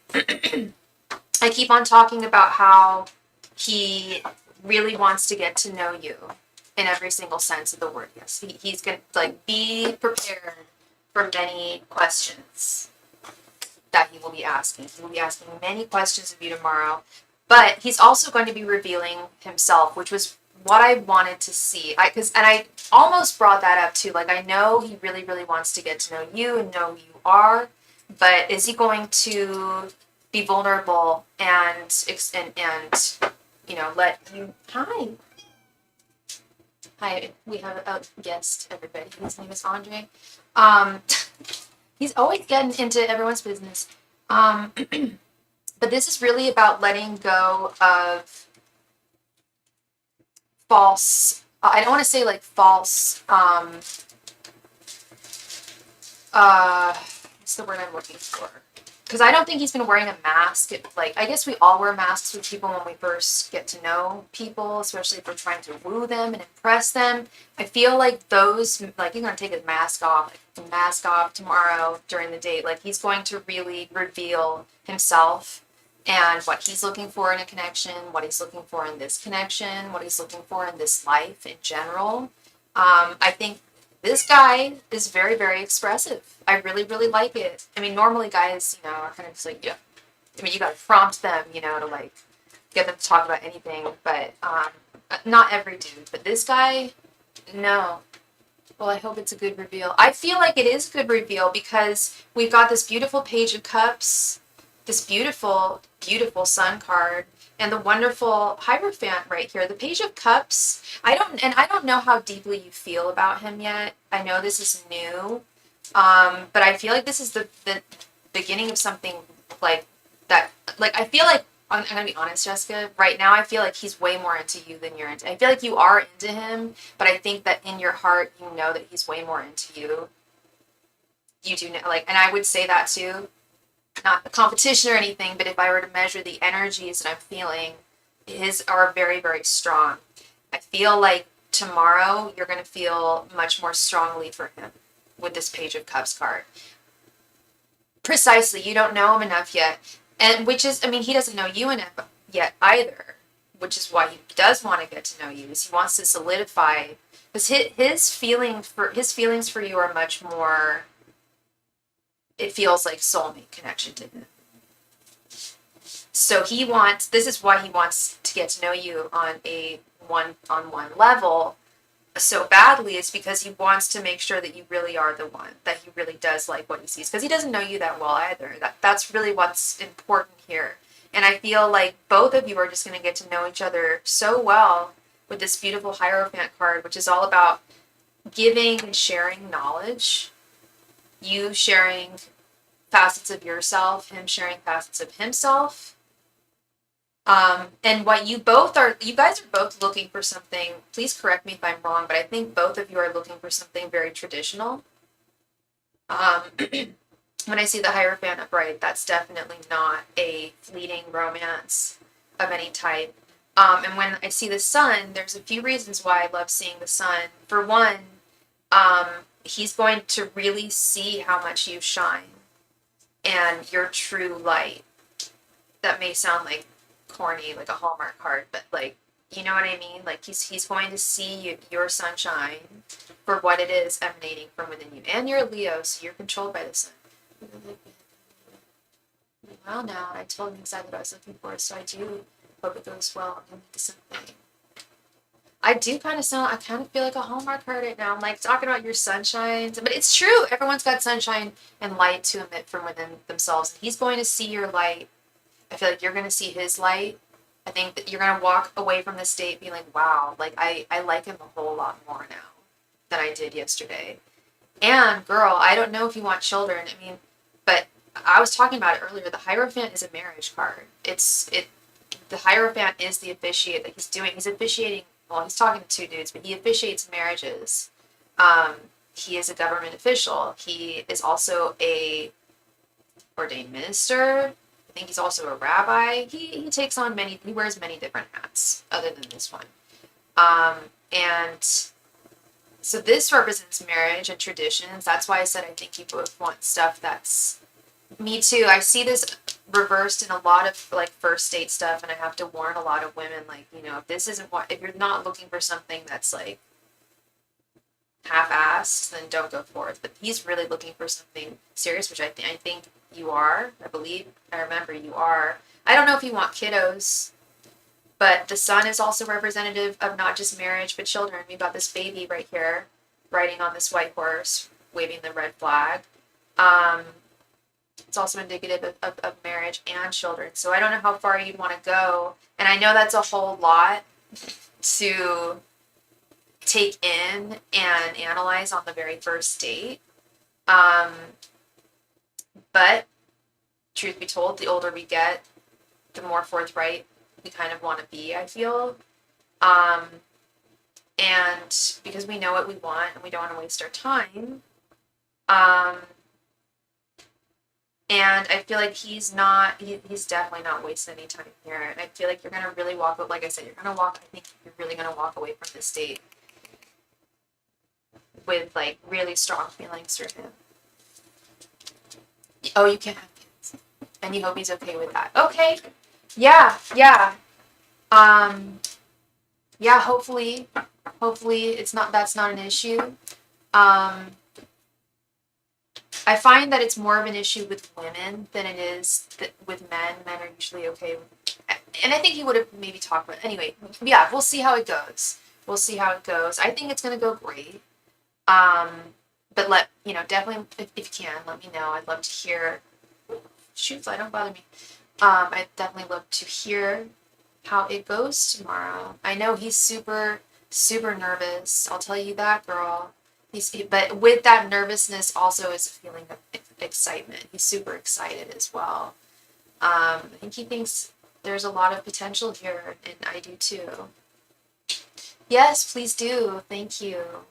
I keep on talking about how he really wants to get to know you in every single sense of the word. Yes, he's going to, like, be prepared for many questions that he will be asking. He will be asking many questions of you tomorrow, but he's also going to be revealing himself, which was what I wanted to see. And I almost brought that up too. Like, I know he really, really wants to get to know you and know who you are, but is he going to be vulnerable and let you? Hi, we have a guest, everybody. His name is Andre. Um, he's always getting into everyone's business. But this is really about letting go of false. I don't want to say like false. What's the word I'm looking for? Because I don't think he's been wearing a mask. I guess we all wear masks with people when we first get to know people, especially if we're trying to woo them and impress them. I feel like those, like, he's going to take his mask off, like, the mask off tomorrow during the date. Like, he's going to really reveal himself and what he's looking for in a connection, what he's looking for in this connection, what he's looking for in this life in general. I think this guy is very, very expressive. I really, really like it. I mean, normally guys, are kind of just like, yeah. I mean, you gotta prompt them, to like get them to talk about anything. But not every dude. But this guy, no. Well, I hope it's a good reveal. I feel like it is a good reveal because we've got this beautiful Page of Cups, this beautiful, beautiful Sun card, and the wonderful Hierophant right here. The Page of Cups, I don't know how deeply you feel about him yet. I know this is new, but I feel like this is the beginning of something like that. Like, I feel like, I'm going to be honest, Jessica, right now I feel like he's way more into you than you're into. I feel like you are into him, but I think that in your heart, you know that he's way more into you. You do know, like, and I would say that too. Not a competition or anything, but if I were to measure the energies that I'm feeling, his are very, very strong. I feel like tomorrow you're going to feel much more strongly for him with this Page of Cups card. Precisely, you don't know him enough yet. And which is, I mean, he doesn't know you enough yet either, which is why he does want to get to know you, is he wants to solidify, because his feelings for you are much more, it feels like soulmate connection to him. So this is why he wants to get to know you on a one-on-one level so badly, is because he wants to make sure that you really are the one, that he really does like what he sees, because he doesn't know you that well either. That's really what's important here. And I feel like both of you are just going to get to know each other so well with this beautiful Hierophant card, which is all about giving and sharing knowledge, you sharing facets of yourself, him sharing facets of himself. And what you guys are both looking for something, please correct me if I'm wrong, but I think both of you are looking for something very traditional. When I see the Hierophant upright, that's definitely not a fleeting romance of any type. And when I see the Sun, there's a few reasons why I love seeing the Sun. For one, he's going to really see how much you shine and your true light. That may sound like corny, like a Hallmark card, but like, you know what I mean? Like, he's going to see your sunshine for what it is emanating from within you. And you're a Leo, so you're controlled by the sun. Well, now I told him exactly what I was looking for, so I do hope it goes well. I'm into something. I kind of feel like a Hallmark card right now. I'm like talking about your sunshine, but it's true. Everyone's got sunshine and light to emit from within themselves. He's going to see your light. I feel like you're going to see his light. I think that you're going to walk away from this date being like, wow, like I like him a whole lot more now than I did yesterday. And girl, I don't know if you want children. I mean, but I was talking about it earlier. The Hierophant is a marriage card. The Hierophant is the officiate that he's doing. He's officiating, well, he's talking to two dudes, but he officiates marriages. He is a government official. He is also a ordained minister. I think he's also a rabbi. He wears many different hats other than this one. And So this represents marriage and traditions. That's why I said I think you both want stuff that's me too. I see this reversed in a lot of like first date stuff, and I have to warn a lot of women, like, you know, if this isn't what, if you're not looking for something that's like half-assed, then don't go for it. But he's really looking for something serious, which I think you are. I believe, I remember you are. I don't know if you want kiddos, but the sun is also representative of not just marriage, but children. We've got this baby right here, riding on this white horse, waving the red flag. Um, it's also indicative of marriage and children. So I don't know how far you'd want to go. And I know that's a whole lot to take in and analyze on the very first date. But truth be told, the older we get, the more forthright we kind of want to be, I feel. And because we know what we want and we don't want to waste our time. And I feel like he's definitely not wasting any time here. And I feel like you're going to really walk, like I said, I think you're really going to walk away from this date with like really strong feelings for him. Oh, you can't have kids. And you hope he's okay with that. Okay. Yeah. Yeah, hopefully that's not an issue. I find that it's more of an issue with women than it is with men. Men are usually okay with, and I think he would have maybe talked about it. Anyway, yeah, we'll see how it goes. I think it's gonna go great. But definitely, if you can, let me know. I'd love to hear. Shoot, fly, don't bother me. I'd definitely love to hear how it goes tomorrow. I know he's super, super nervous. I'll tell you that, girl. But with that nervousness also is a feeling of excitement. He's super excited as well. I think he thinks there's a lot of potential here, and I do too. Yes, please do. Thank you.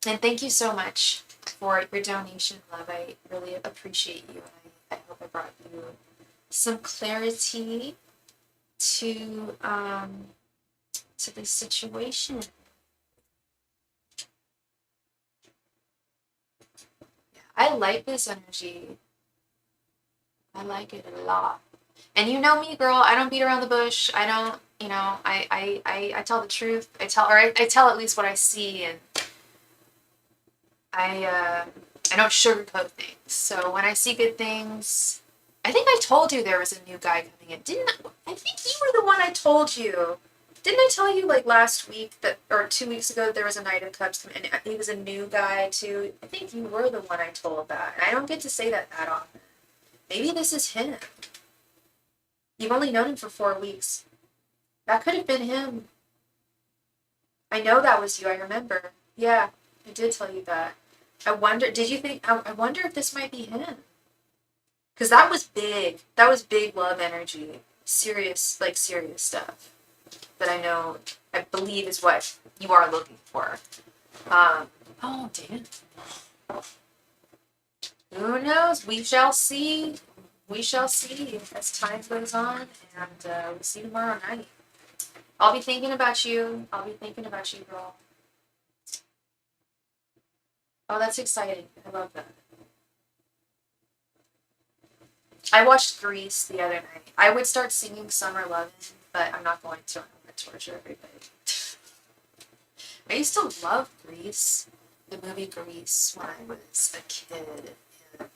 And thank you so much for your donation, love. I really appreciate you. I hope I brought you some clarity to this situation. I like this energy. I like it a lot. And you know me, girl. I don't beat around the bush. I don't, I tell the truth. I tell at least what I see, and I don't sugarcoat things. So when I see good things, I think I told you there was a new guy coming in. Didn't I? I think you were the one I told you. Didn't I tell you like last week or 2 weeks ago that there was a Knight of Cups coming in? He was a new guy too. I think you were the one I told that. And I don't get to say that often. Maybe this is him. You've only known him for 4 weeks. That could have been him. I know that was you. I remember. Yeah, I did tell you that. I wonder. Did you think? I wonder if this might be him. Because that was big. That was big love energy. Serious stuff. That I believe is what you are looking for. Oh, damn. Who knows? We shall see. We shall see as time goes on, and we'll see tomorrow night. I'll be thinking about you. Girl. Oh, that's exciting. I love that. I watched Grease the other night. I would start singing Summer Lovin', but I'm not going to. I'm going to torture everybody. I used to love Grease, the movie Grease, when I was a kid, and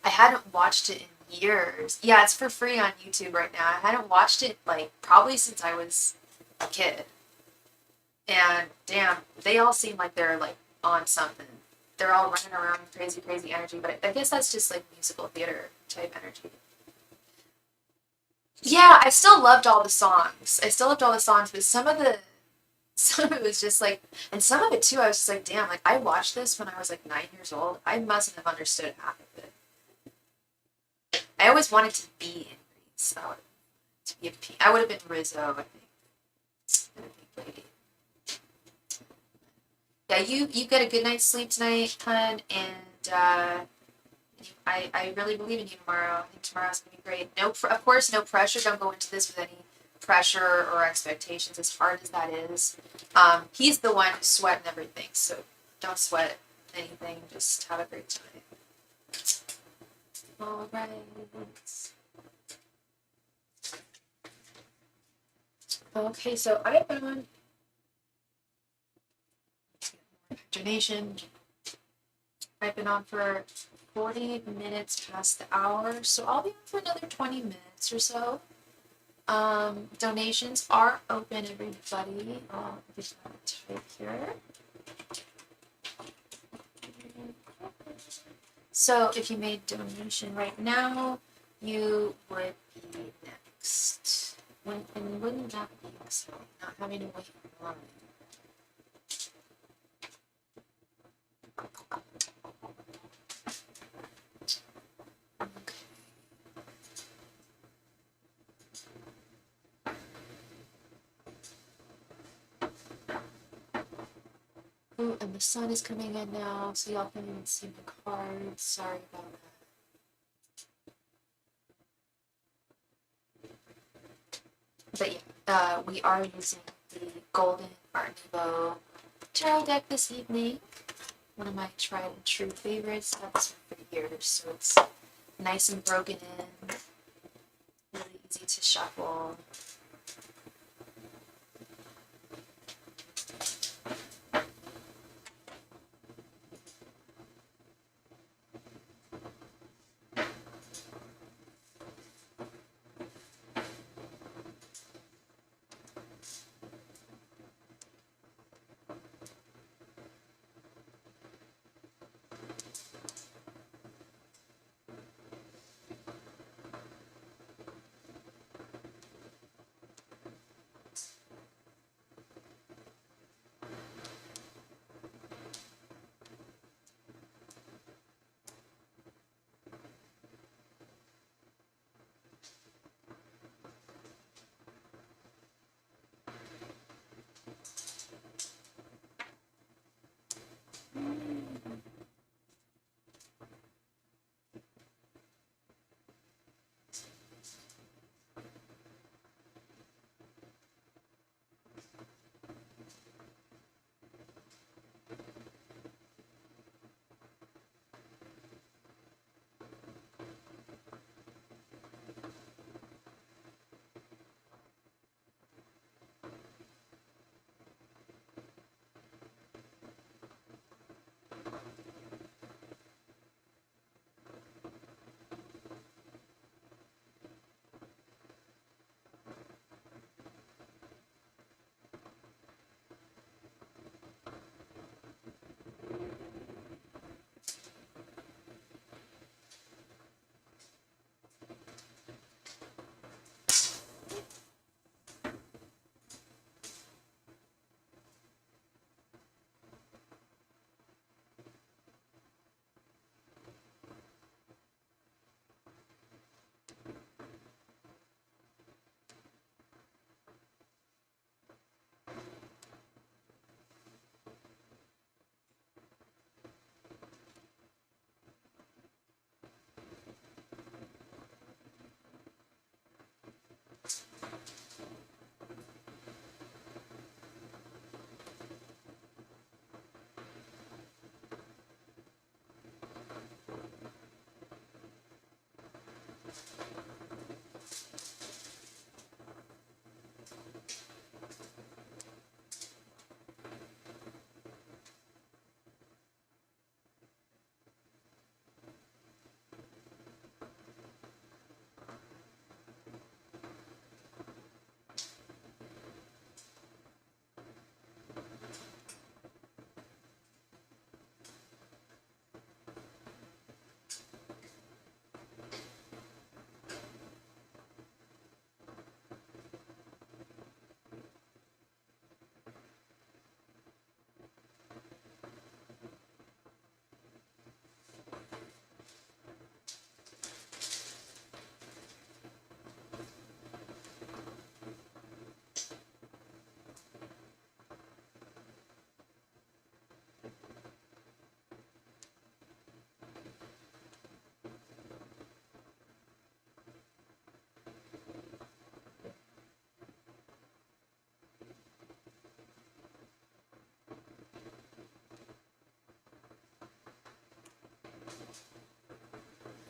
I hadn't watched it in years. Yeah, it's for free on YouTube right now. I hadn't watched it, like, probably since I was a kid. And, damn, they all seem like they're, like, on something. They're all running around with crazy, crazy energy, but I guess that's just, like, musical theater type energy. Yeah, I still loved all the songs. But some of it was just like, and some of it too, I was just like, damn, like I watched this when I was like 9 years old. I mustn't have understood half of it. I always wanted to be in Greece. I would have been Rizzo, I think. And a big lady. Yeah, you get a good night's sleep tonight, hun, and I really believe in you tomorrow. I think tomorrow's gonna be great. Of course, no pressure. Don't go into this with any pressure or expectations, as hard as that is. He's the one who's sweating everything, so don't sweat anything, just have a great time. All right. Okay, so I've been on donation. I've been on for 40 minutes past the hour, so I'll be on for another 20 minutes or so. Donations are open, everybody. Just gonna type here. So if you made donation right now, you would be next. And wouldn't that be exciting? Not having to wait in line. Ooh, and the sun is coming in now, so y'all can even see my cards. Sorry about that. But yeah, we are using the Golden Art Nouveau tarot deck this evening. One of my tried and true favorites. That's for years, so it's nice and broken in, really easy to shuffle.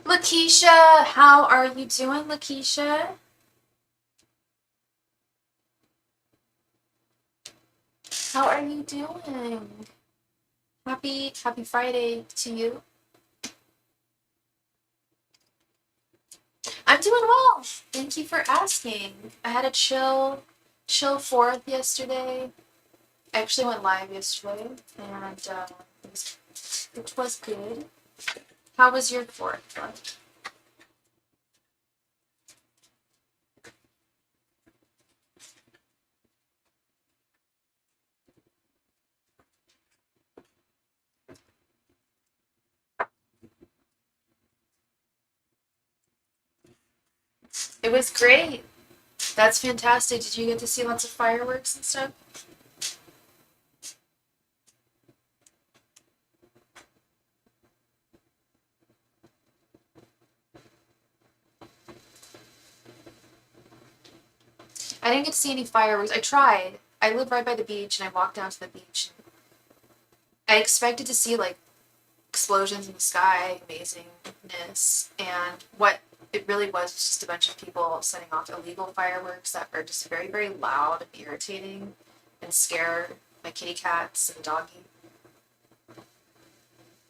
Lakeisha, how are you doing, Lakeisha? How are you doing? Happy Friday to you. I'm doing well. Thank you for asking. I had a chill 4th yesterday. I actually went live yesterday, and it was good. How was your 4th? It was great. That's fantastic. Did you get to see lots of fireworks and stuff? I didn't get to see any fireworks. I tried. I live right by the beach, and I walked down to the beach. I expected to see like explosions in the sky, amazingness, and what it really was just a bunch of people setting off illegal fireworks that are just very, very loud and irritating and scare my kitty cats and doggy.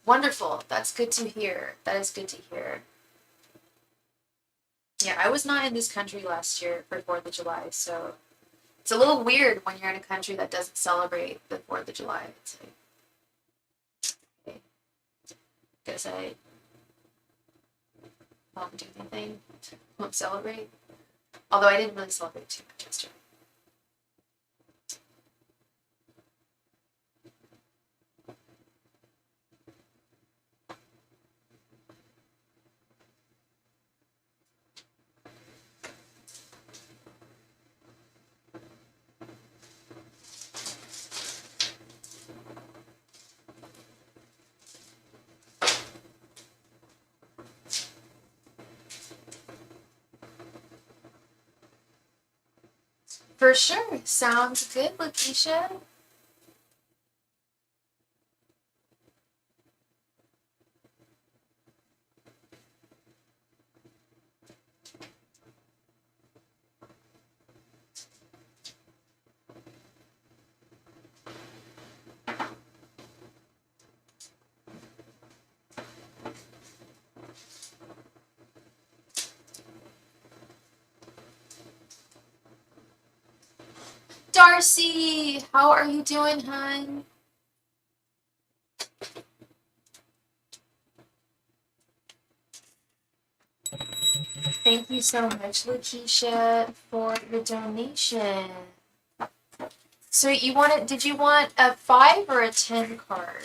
Wonderful. That's good to hear. That is good to hear. Yeah, I was not in this country last year for 4th of July, so it's a little weird when you're in a country that doesn't celebrate the 4th of July. It's like, okay, guess I won't do anything, won't celebrate. Although I didn't really celebrate too much yesterday. For sure. Sounds good, Lakeisha. Darcy, how are you doing, hun? Thank you so much, Lakeisha, for your donation. So did you want a 5 or a 10 card?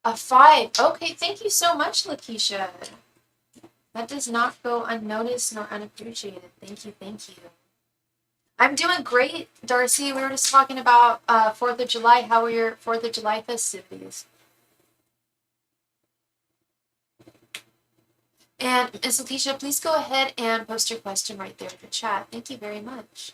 A 5. Okay, thank you so much, Lakeisha. That does not go unnoticed nor unappreciated. Thank you, thank you. I'm doing great, Darcy. We were just talking about 4th of July. How were your 4th of July festivities? And Ms. Lakeisha, please go ahead and post your question right there in the chat. Thank you very much.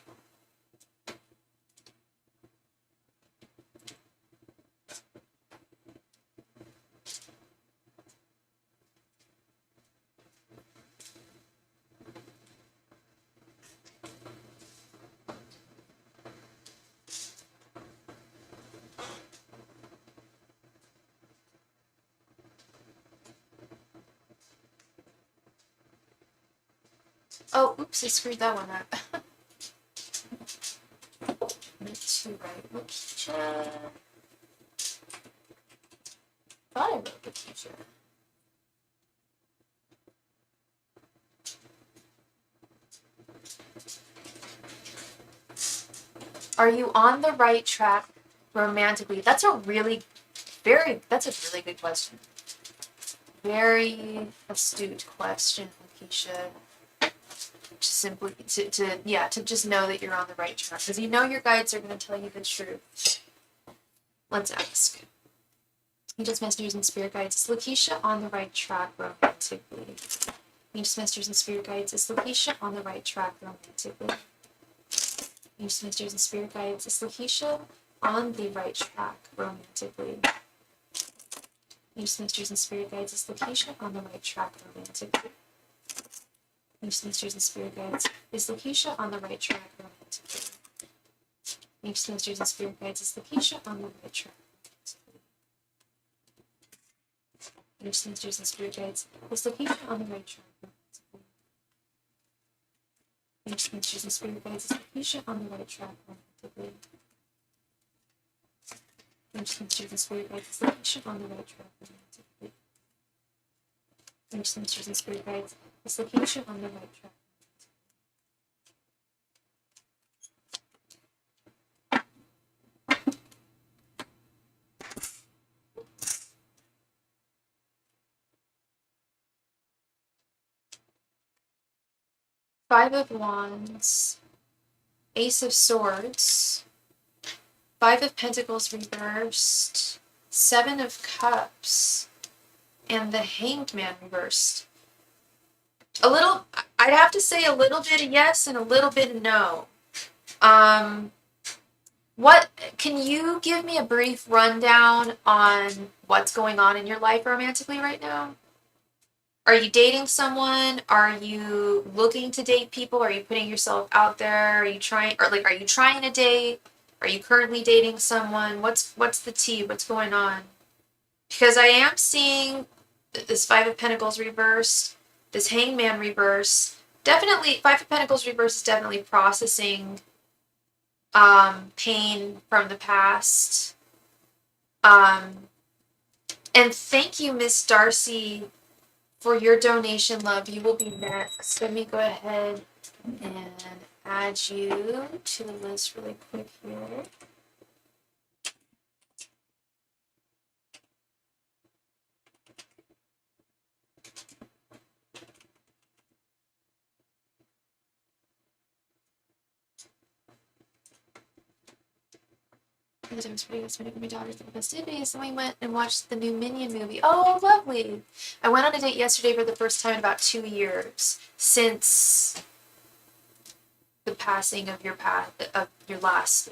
Oh, oops, I screwed that one up. Meant to write Lakeisha. Thought I wrote Lakeisha. Are you on the right track romantically? That's a really good question. Very astute question, Lakeisha. Just simply to just know that you're on the right track, because you know your guides are going to tell you the truth. Let's ask. Angels, messengers, and spirit guides. Is Lakeisha on the right track romantically? Angels, messengers, and spirit guides. Is Lakeisha on the right track romantically? Angels, messengers, and spirit guides. Is Lakeisha on the right track romantically? Angels, messengers, and spirit guides. Is Lakeisha on the right track romantically? Angels, messengers, and spirit guides. Is Lakeisha on the right track romantically? Angels, messengers, and spirit guides. Is Lakeisha on the right track romantically? Angels, messengers, and spirit guides. Is Lakeisha on the right track romantically? Angels, messengers, and spirit guides. Is Lakeisha on the right track romantically? Angels, messengers, and spirit guides. Is Lakeisha on the right track romantically? Angels, messengers, and spirit guides. Is Lakeisha on the right track? 5 of Wands, Ace of Swords, 5 of Pentacles reversed, 7 of Cups, and the Hanged Man reversed. I'd have to say a little bit of yes and a little bit of no. Can you give me a brief rundown on what's going on in your life romantically right now? Are you dating someone? Are you looking to date people? Are you putting yourself out there? Are you trying to date? Are you currently dating someone? What's the tea? What's going on? Because I am seeing this 5 of Pentacles reversed, this Hangman reverse. Definitely, 5 of Pentacles reverse is definitely processing pain from the past. And thank you, Miss Darcy, for your donation, love. You will be next. Let me go ahead and add you to the list really quick here. The time was pretty good spending with my daughters at the festivities, and we went and watched the new Minion movie. Oh, lovely! I went on a date yesterday for the first time in about 2 years since the passing of your gentleman.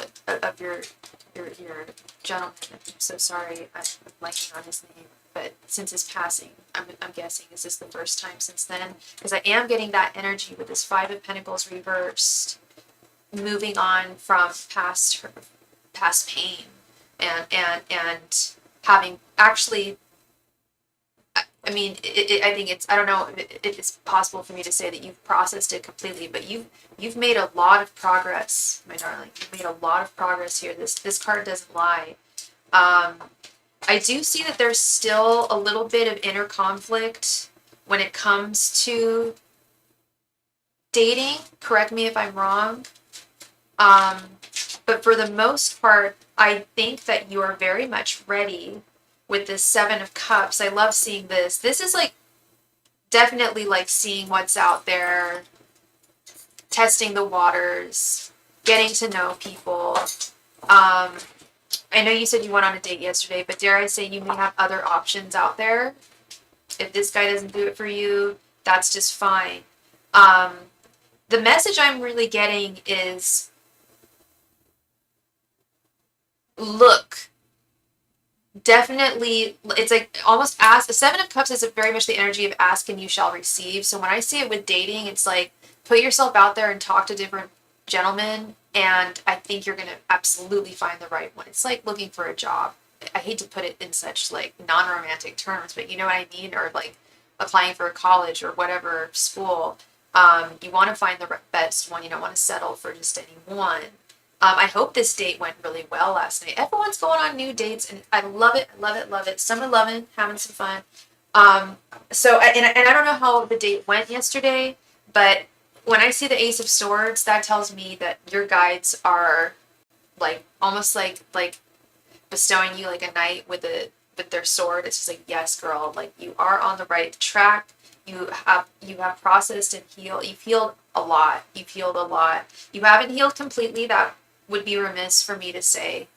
I'm so sorry, I'm blanking on his name. But since his passing, I'm guessing, is this the first time since then? Because I am getting that energy with this 5 of Pentacles reversed, moving on from past pain, and having actually. I mean, I think it's, I don't know if it's possible for me to say that you've processed it completely, but you've made a lot of progress, my darling. You've made a lot of progress here. This card doesn't lie. I do see that there's still a little bit of inner conflict when it comes to dating. Correct me if I'm wrong. But for the most part, I think that you are very much ready with this 7 of Cups. I love seeing this. This is like definitely like seeing what's out there, testing the waters, getting to know people. I know you said you went on a date yesterday, but dare I say you may have other options out there. If this guy doesn't do it for you, that's just fine. The message I'm really getting is, look, definitely, it's like almost ask. The 7 of Cups is very much the energy of ask and you shall receive. So when I see it with dating, it's like put yourself out there and talk to different gentlemen, and I think you're gonna absolutely find the right one. It's like looking for a job. I hate to put it in such like non-romantic terms, but you know what I mean, or like applying for a college or whatever school. You want to find the best one. You don't want to settle for just any one. I hope this date went really well last night. Everyone's going on new dates, and I love it, love it, love it. Summer loving, having some fun. I don't know how the date went yesterday, but when I see the Ace of Swords, that tells me that your guides are like almost like bestowing you like a knight with their sword. It's just like, yes, girl, like you are on the right track. You have processed and healed. You've healed a lot. You've healed a lot. You haven't healed completely. That would be remiss for me to say.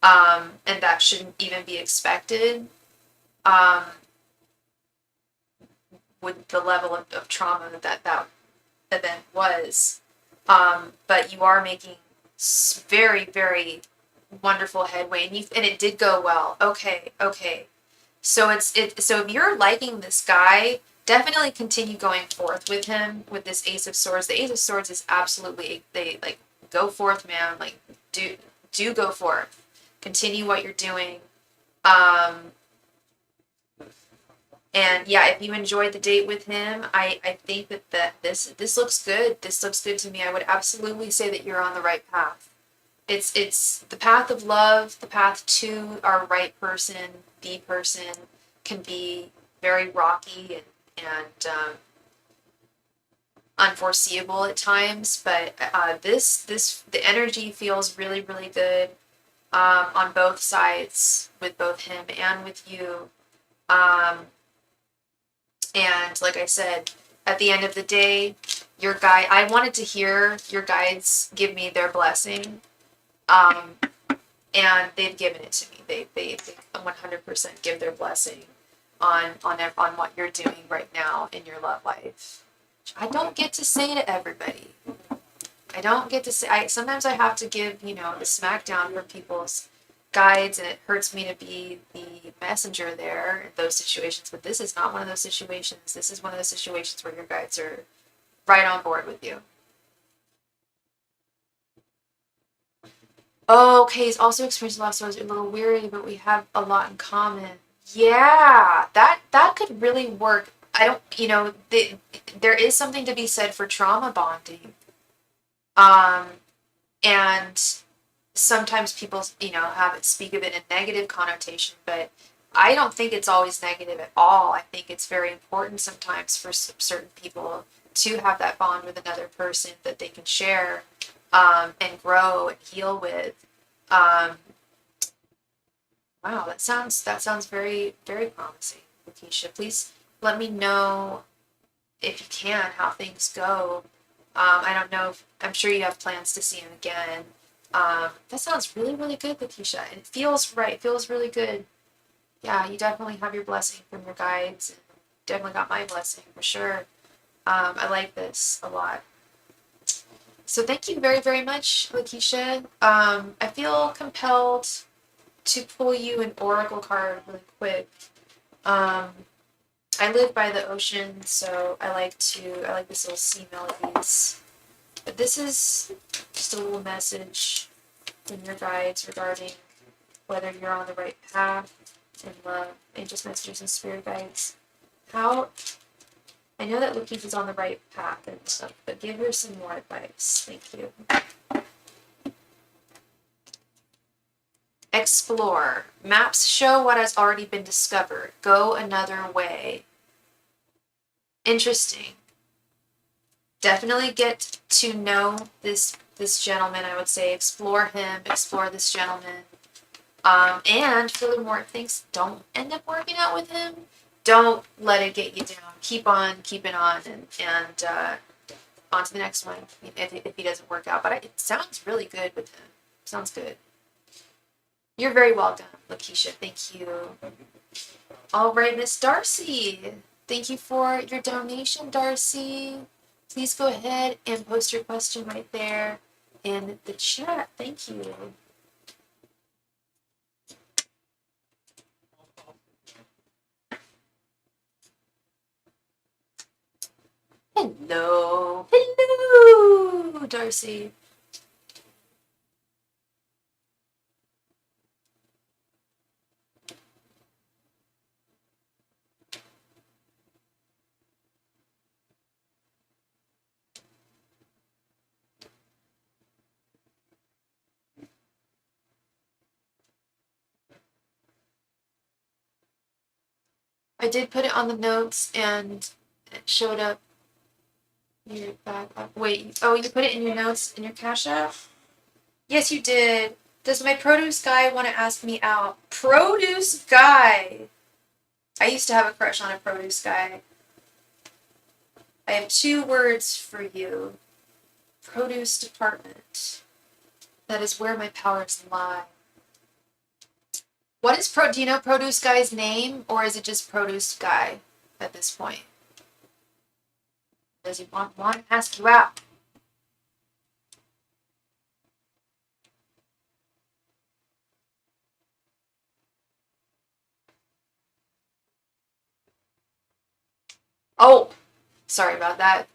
And that shouldn't even be expected, um, with the level of trauma that event was. But you are making very, very wonderful headway, and it did go well. Okay, okay. So if you're liking this guy, definitely continue going forth with him with this Ace of Swords. The Ace of Swords is absolutely, they like, go forth, man. Like, do go forth. Continue what you're doing. Um, and yeah, if you enjoyed the date with him, I think that this looks good. This looks good to me. I would absolutely say that you're on the right path. It's the path of love, the path to our right person, the person, can be very rocky and unforeseeable at times. But the energy feels really, really good, on both sides, with both him and with you. Um, and like I said, at the end of the day, I wanted to hear your guides give me their blessing. Um, and they've given it to me. They 100% give their blessing on what you're doing right now in your love life. I don't get to say to everybody. I don't get to say. Sometimes I have to give the smackdown for people's guides, and it hurts me to be the messenger there in those situations. But this is not one of those situations. This is one of those situations where your guides are right on board with you. Oh, okay, he's also experienced a lot, so I was a little weary, but we have a lot in common. Yeah, that could really work. I don't, there is something to be said for trauma bonding. Um, and sometimes people, have it speak of it in negative connotation, but I don't think it's always negative at all. I think it's very important sometimes for certain people to have that bond with another person that they can share, and grow and heal with. Um, wow, that sounds very, very promising, Lakeisha. Please let me know if you can how things go. I don't know if I'm sure you have plans to see him again. That sounds really, really good, Lakeisha, and it feels right. It feels really good. Yeah, you definitely have your blessing from your guides, and definitely got my blessing for sure. I like this a lot. So thank you very, very much, Lakeisha. I feel compelled to pull you an oracle card really quick. Um, I live by the ocean, so I like this little sea melodies. But this is just a little message from your guides regarding whether you're on the right path in love, angels, messages, and spirit guides. How I know that Lakeisha's on the right path and stuff, but give her some more advice. Thank you. Explore. Maps show what has already been discovered. Go another way. Interesting. Definitely get to know this gentleman. I would say explore him, explore this gentleman. And furthermore, if things don't end up working out with him, don't let it get you down. Keep on keeping on, and on to the next one if he doesn't work out. But it sounds really good with him. Sounds good. You're very welcome, Lakeisha. Thank you. All right, Miss Darcy. Thank you for your donation, Darcy. Please go ahead and post your question right there in the chat. Thank you. Hello. Hello, Darcy. I did put it on the notes and it showed up your back. Wait, oh, you put it in your notes in your Cash App? Yes, you did. Does my produce guy want to ask me out? Produce guy! I used to have a crush on a produce guy. I have 2 words for you. Produce department. That is where my powers lie. What is do you know Produce Guy's name, or is it just Produce Guy at this point? Does he want to ask you out? Oh, sorry about that.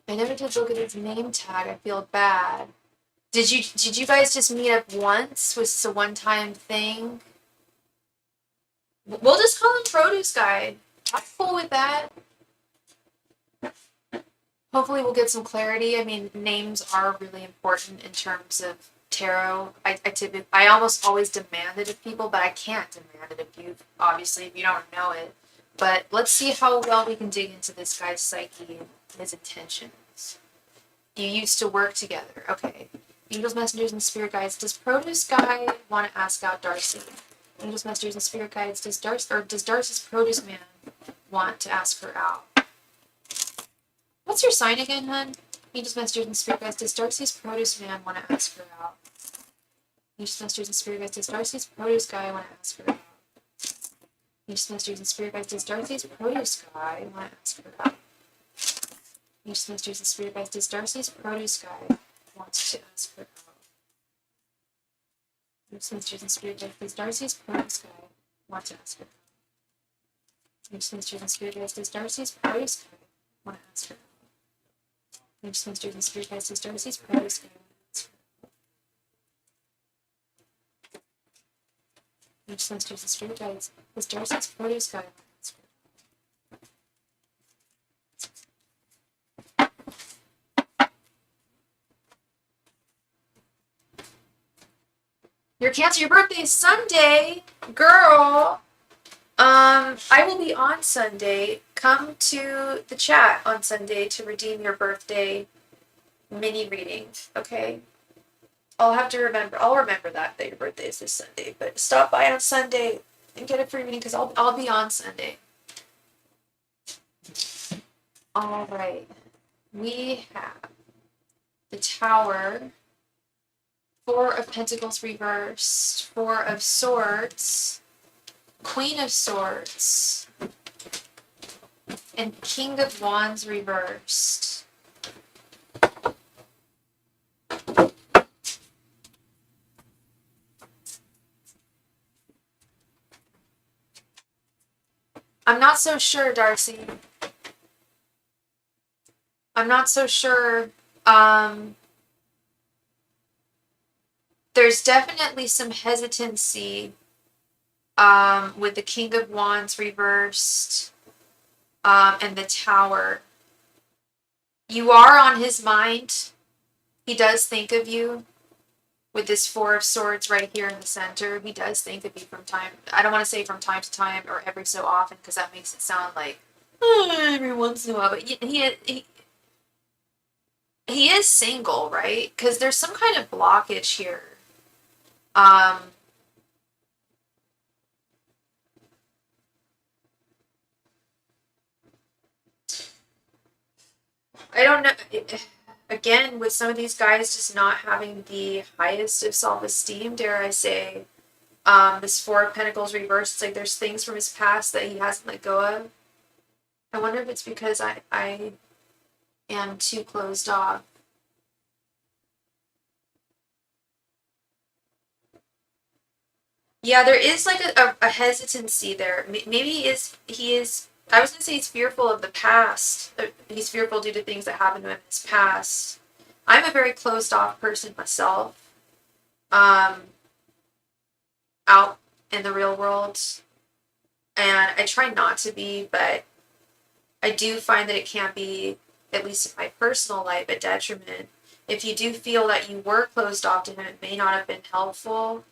I never did look at his name tag. I feel bad. Did you guys just meet up once? Was this a one-time thing? We'll just call him Produce Guy. I'm cool with that. Hopefully we'll get some clarity. I mean, names are really important in terms of tarot. I almost always demand it of people, but I can't demand it of you, obviously, if you don't know it. But let's see how well we can dig into this guy's psyche and his intentions. You used to work together. Okay. Angels, messengers, and spirit guides. Does Produce Guy want to ask out Darcy? Angels, messengers, and spirit guides. Does Darcy's Produce Man want to ask her out? What's your sign again, hun? Angels, messengers, and spirit guides. Does Darcy's Produce Man want to ask her out? Angels, messengers, and spirit guides. Does Darcy's Produce Guy want to ask her out? Angels, messengers, and spirit guides. Does Darcy's Produce Guy want to ask her out? Angels, messengers, and spirit guides. Does Darcy's Produce Guy wants to ask her out? Angels, messengers, and spirit guides. Does Darcy's Produce Guy want to ask her out? Angels, messengers, and spirit guides. Does Darcy's Produce Guy want to ask her out? Angels, messengers, and spirit guides. Does Darcy's Produce Guy want to ask her out? Angels, messengers, and spirit guides. Does Darcy's Produce Guy want to ask her out? Your Cancer, your birthday is Sunday, girl. I will be on Sunday. Come to the chat on Sunday to redeem your birthday mini reading. Okay. I'll remember that your birthday is this Sunday. But stop by on Sunday and get a free reading because I'll be on Sunday. All right. We have the Tower. 4 of Pentacles reversed, 4 of Swords, Queen of Swords, and King of Wands reversed. I'm not so sure, Darcy. I'm not so sure. There's definitely some hesitancy with the King of Wands reversed and the Tower. You are on his mind. He does think of you with this 4 of Swords right here in the center. He does think of you from time. I don't want to say from time to time or every so often because that makes it sound like every once in a while. But he is single, right? Because there's some kind of blockage here. I don't know. Again, with some of these guys just not having the highest of self-esteem, dare I say, this 4 of Pentacles reversed, it's like there's things from his past that he hasn't let go of. I wonder if it's because I am too closed off. Yeah, there is like a hesitancy there. Maybe he is. I was gonna say he's fearful of the past. He's fearful due to things that happened to him in his past. I'm a very closed off person myself. Out in the real world, and I try not to be, but I do find that it can be, at least in my personal life, a detriment. If you do feel that you were closed off to him, it may not have been helpful.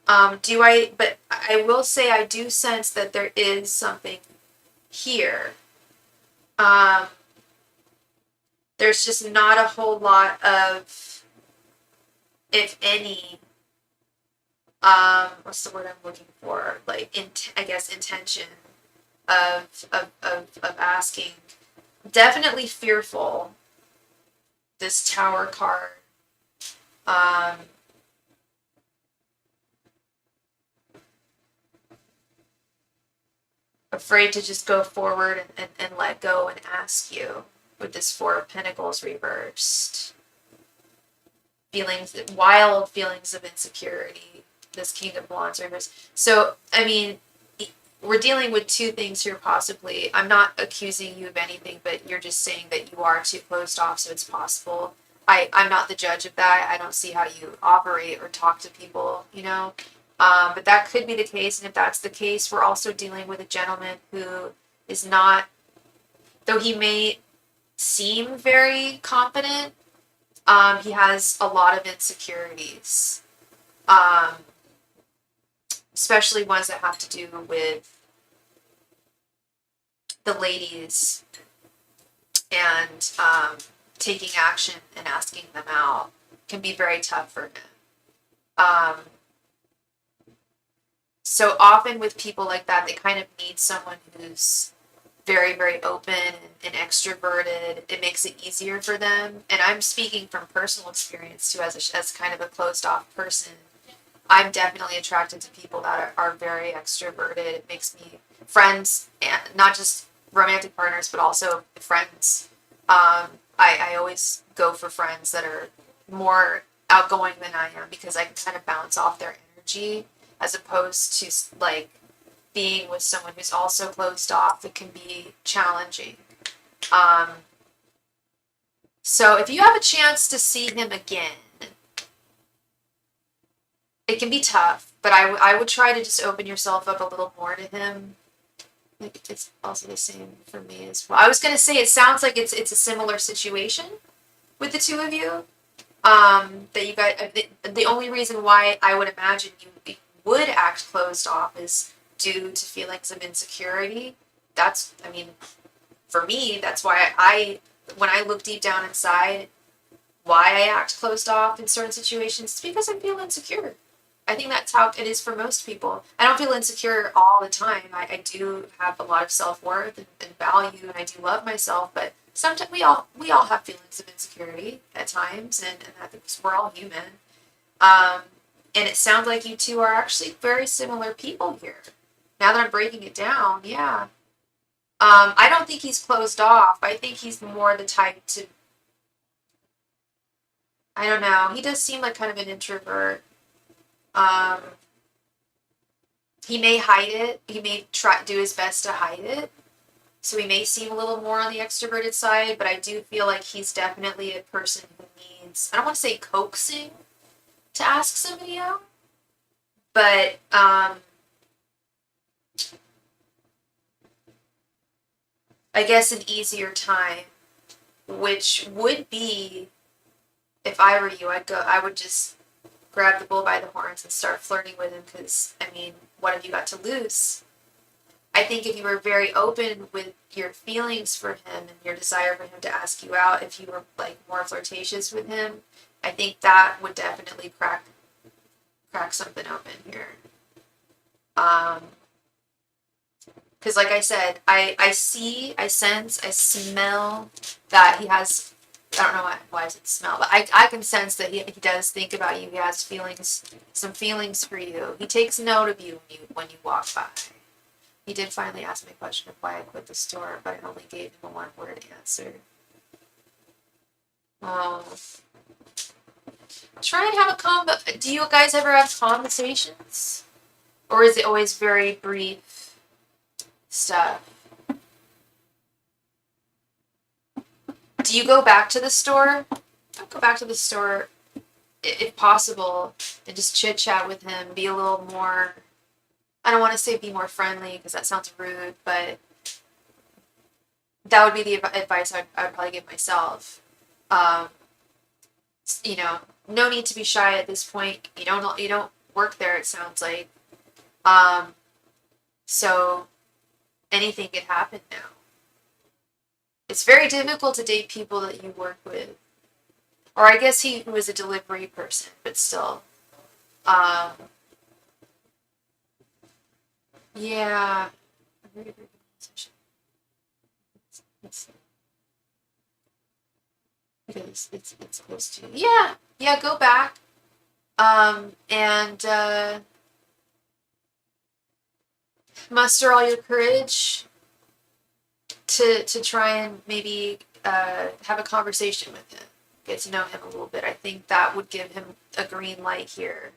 But I will say I do sense that there is something here. There's just not a whole lot of, if any, what's the word I'm looking for? Like, I guess intention of asking. Definitely fearful, this Tower card. afraid to just go forward and let go and ask you with this Four of Pentacles reversed. Wild feelings of insecurity, this King of Wands reversed. So, I mean, we're dealing with two things here possibly. I'm not accusing you of anything, but you're just saying that you are too closed off, so it's possible. I'm not the judge of that. I don't see how you operate or talk to people, you know? But that could be the case, and if that's the case, we're also dealing with a gentleman who is not, though he may seem very confident, he has a lot of insecurities, especially ones that have to do with the ladies and taking action and asking them out can be very tough for him. So often with people like that, they kind of need someone who's very, very open and extroverted. It makes it easier for them. And I'm speaking from personal experience too, as kind of a closed off person. I'm definitely attracted to people that are very extroverted. It makes me friends, and not just romantic partners, but also friends. I always go for friends that are more outgoing than I am because I can kind of bounce off their energy as opposed to like being with someone who's also closed off. It can be challenging. So if you have a chance to see him again, it can be tough, but I would try to just open yourself up a little more to him. It's also the same for me as well. I was gonna say it sounds like it's a similar situation with the two of you. That you guys, the only reason why I would imagine you would act closed off is due to feelings of insecurity. I mean, for me, that's why when I look deep down inside, why I act closed off in certain situations, it's because I feel insecure. I think that's how it is for most people. I don't feel insecure all the time. I do have a lot of self-worth and value, and I do love myself, but sometimes we all have feelings of insecurity at times, and I think we're all human. And it sounds like you two are actually very similar people here. Now that I'm breaking it down, yeah. I don't think he's closed off. I think he's more the type to, I don't know, he does seem like kind of an introvert. He may hide it. He may do his best to hide it. So he may seem a little more on the extroverted side, but I do feel like he's definitely a person who needs, I don't want to say coaxing to ask somebody out, but I guess an easier time, which would be, if I were you, I would just grab the bull by the horns and start flirting with him, because, I mean, what have you got to lose? I think if you were very open with your feelings for him and your desire for him to ask you out, if you were like more flirtatious with him, I think that would definitely crack something open here. Because like I said, I see, I sense, I smell that he has, I don't know why does it smell, but I can sense that he does think about you. He has some feelings for you. He takes note of you when you walk by. He did finally ask me a question of why I quit the store, but I only gave him a one-word answer. Try and have do you guys ever have conversations? Or is it always very brief stuff? Do you go back to the store? I'll go back to the store if possible and just chit chat with him, be a little more, I don't want to say be more friendly because that sounds rude, but that would be the advice I'd probably give myself. You know, no need to be shy at this point. You don't work there, it sounds like. So anything could happen now. It's very difficult to date people that you work with. Or I guess he was a delivery person, but still. Yeah. Because it's close to, yeah, go back. And muster all your courage to try and maybe have a conversation with him, get to know him a little bit. I think that would give him a green light here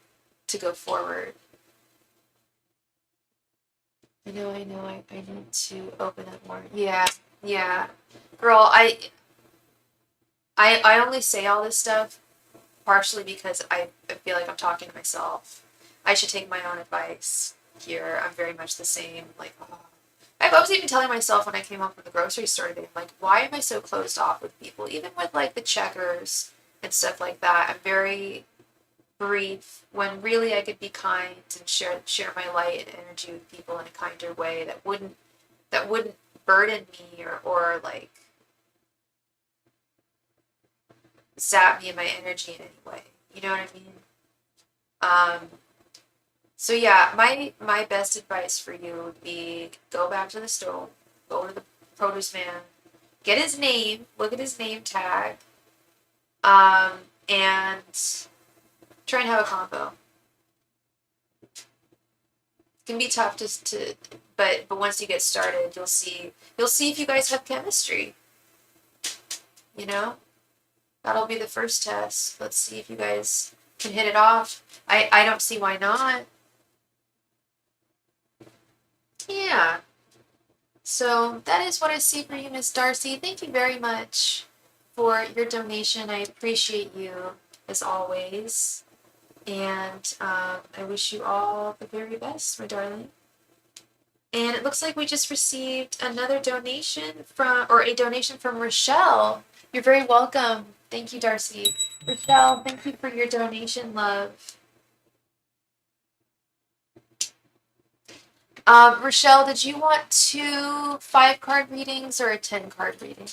to go forward. I know. I need to open it more. Yeah. Girl, I only say all this stuff partially because I feel like I'm talking to myself. I should take my own advice here. I'm very much the same. Like, oh. I was even telling myself when I came home from the grocery store today, I'm like, why am I so closed off with people? Even with like the checkers and stuff like that, I'm very brief when really I could be kind and share my light and energy with people in a kinder way that wouldn't burden me or like zap me in my energy in any way. You know what I mean? So yeah, my best advice for you would be go back to the store, go to the produce man, get his name, look at his name tag, and try and have a convo. It can be tough but once you get started, you'll see if you guys have chemistry. You know, that'll be the first test. Let's see if you guys can hit it off. I don't see why not. Yeah. So that is what I see for you, Miss Darcy. Thank you very much for your donation. I appreciate you as always. And I wish you all the very best, my darling. And it looks like we just received another donation a donation from Rochelle. You're very welcome. Thank you, Darcy. Rochelle, thank you for your donation, love. Rochelle, did you want 2 5-card readings or a 10-card reading?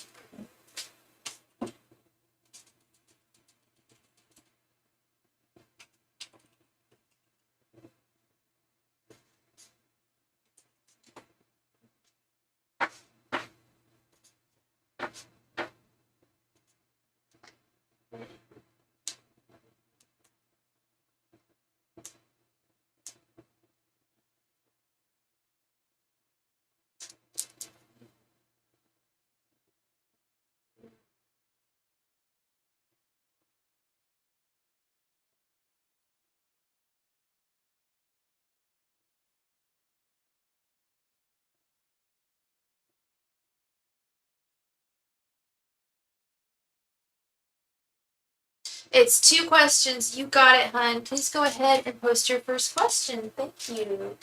It's 2 questions. You got it, hun. Please go ahead and post your first question. Thank you.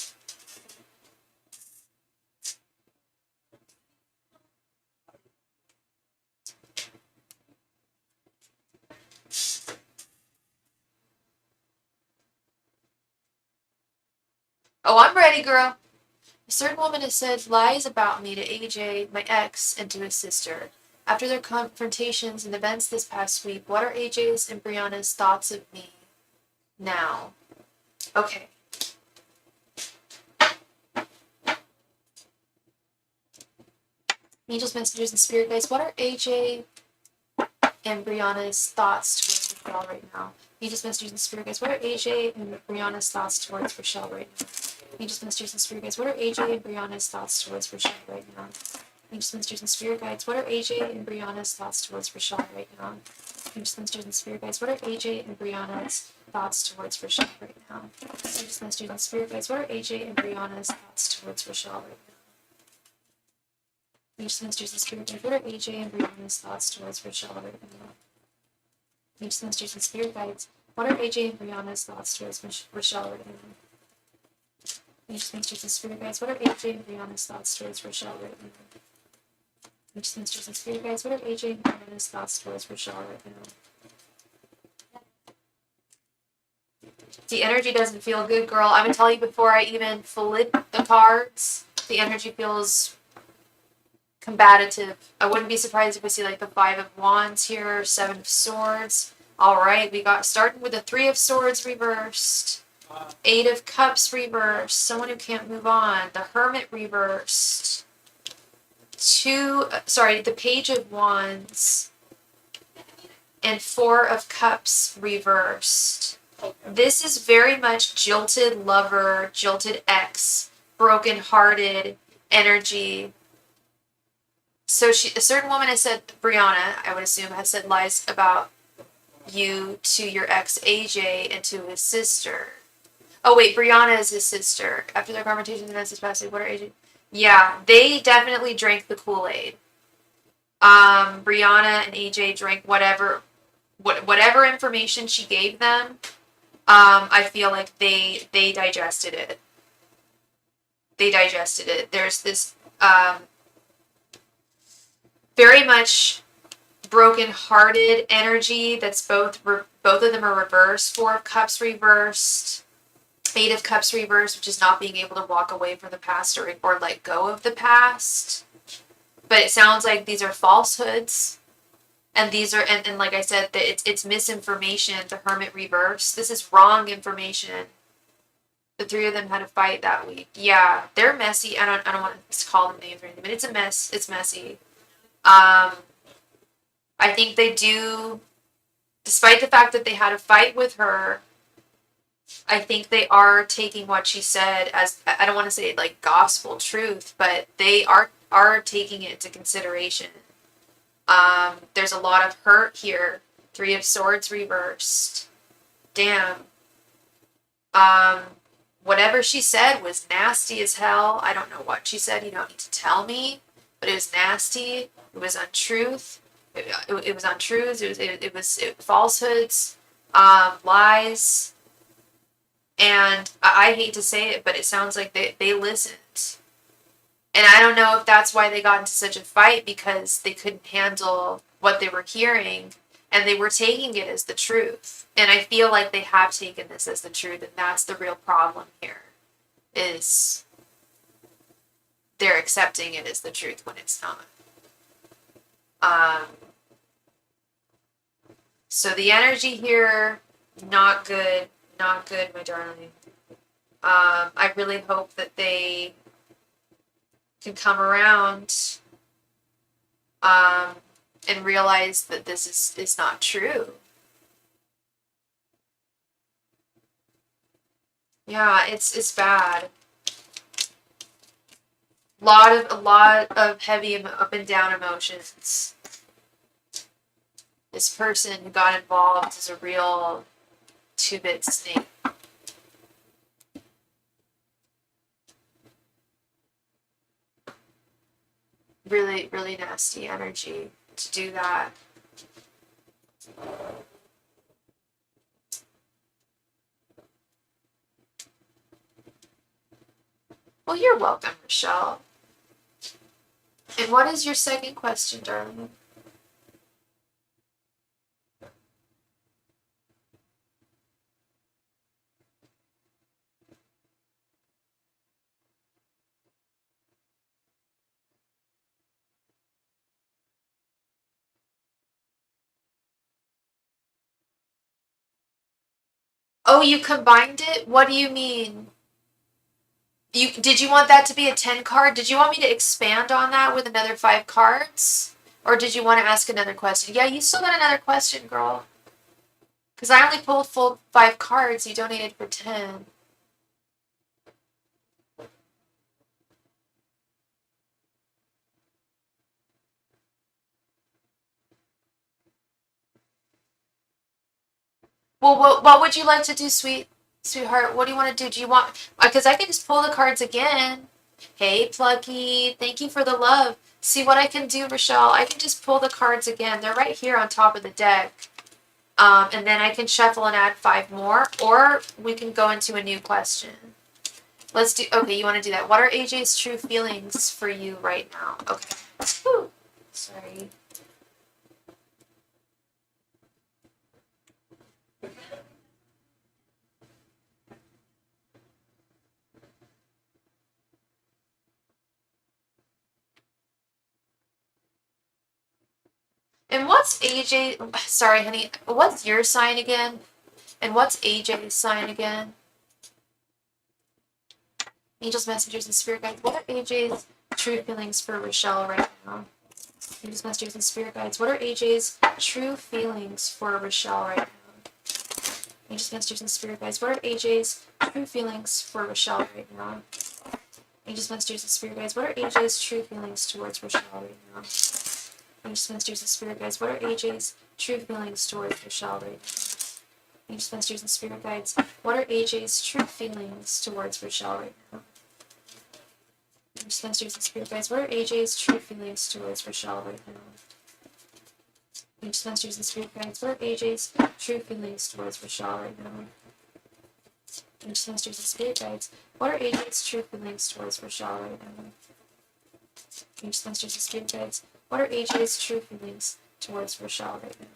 Oh, I'm ready, girl. A certain woman has said lies about me to AJ, my ex, and to his sister. After their confrontations and events this past week, what are AJ's and Brianna's thoughts of me now? Okay. Angels, messengers, and spirit guides, what are AJ and Brianna's thoughts towards Rochelle right now? Angels, messengers, and spirit guides, what are AJ and Brianna's thoughts towards Rochelle right now? Angels, messengers, and spirit guides, what are AJ and Brianna's thoughts towards Rochelle right now? Angels, messengers, and spirit guides, what are AJ and Brianna's thoughts towards Rochelle right now? Angels, messengers, and spirit guides, what are AJ and Brianna's thoughts towards Rochelle right now? Angels, messengers, and spirit guides, what are AJ and Brianna's thoughts towards Rochelle right now? Angels, messengers, and spirit guides, what are AJ and Brianna's thoughts towards Rochelle right now? Angels, messengers, and spirit guides, what are AJ and Brianna's thoughts towards Rochelle right now? Angels, messengers, and spirit guides, what are AJ and Brianna's thoughts towards Rochelle right now? Angels, messengers, and spirit guides, what are AJ and Brianna's thoughts towards Rochelle right now? The energy doesn't feel good, girl. I'm gonna tell you before I even flip the cards. The energy feels combative. I wouldn't be surprised if we see like the 5 of Wands here, 7 of Swords. All right, we got starting with the 3 of Swords reversed, 8 of Cups reversed, someone who can't move on, the Hermit reversed, the Page of Wands, and 4 of Cups reversed. This is very much jilted lover, jilted ex broken-hearted energy. So a certain woman has said, Brianna, I would assume, has said lies about you to your ex AJ and to his sister. Oh wait, Brianna is his sister. After their confrontation, the message passed. What are AJ? Yeah, they definitely drank the Kool-Aid. Brianna and AJ drank whatever information she gave them. I feel like they digested it. There's this very much broken-hearted energy that's both of them are reversed. 4 of Cups reversed, 8 of Cups reversed, which is not being able to walk away from the past or let go of the past. But it sounds like these are falsehoods. And these are, and like I said, that it's misinformation, the Hermit reverse. This is wrong information. The 3 of them had a fight that week. Yeah, they're messy. I don't want to call them names or anything, but it's a mess. It's messy. I think they do, despite the fact that they had a fight with her, I think they are taking what she said as, I don't want to say like gospel truth, but they are taking it into consideration. There's a lot of hurt here. 3 of Swords reversed. Damn. Whatever she said was nasty as hell. I don't know what she said. You don't need to tell me. But it was nasty. It was untruth. It was untruths. It was falsehoods. Lies. And I hate to say it, but it sounds like they listened. And I don't know if that's why they got into such a fight, because they couldn't handle what they were hearing, and they were taking it as the truth. And I feel like they have taken this as the truth, and that's the real problem here, is they're accepting it as the truth when it's not. So the energy here, not good, my darling. I really hope that they can come around and realize that this is not true. Yeah, it's bad. A lot of heavy up and down emotions. This person who got involved is a real 2-bit snake. Really, really nasty energy to do that. Well, you're welcome, Rochelle. And what is your second question, darling? Oh, you combined it? What do you mean? Did you want that to be a 10 card? Did you want me to expand on that with another 5 cards? Or did you want to ask another question? Yeah, you still got another question, girl. Because I only pulled full 5 cards. You donated for 10. Well, what would you like to do, sweetheart? What do you want to do? Do you want... Because I can just pull the cards again. Hey, Plucky. Thank you for the love. See what I can do, Rochelle? I can just pull the cards again. They're right here on top of the deck. And then I can shuffle and add 5 more. Or we can go into a new question. Let's do... Okay, you want to do that. What are AJ's true feelings for you right now? Okay. Whew. Sorry. And what's AJ... Sorry, honey. What's your sign again? And what's AJ's sign again? Angels, messengers, and spirit guides. What are AJ's true feelings for Rochelle right now? Angels, messengers, and spirit guides. What are AJ's true feelings for Rochelle right now? Angels, messengers, and spirit guides. What are AJ's true feelings for Rochelle right now? Angels, Masters, and Spirit Guides, what are AJ's true feelings towards Rochelle right now? Angels, Masters, and Spirit Guides, what are AJ's true feelings towards Rochelle right now? Angels, Masters, and Spirit Guides, what are AJ's true feelings towards Rochelle right now? Angels, Masters, and Spirit Guides, what are AJ's true feelings towards Rochelle right now? Angels, Masters, and Spirit Guides, what are AJ's true feelings towards Rochelle right now? Angels, Masters, and Spirit Guides, what are AJ's true feelings towards Rochelle right now? Angels, Masters, and Spirit Guides, what are AJ's true feelings towards Rochelle right now?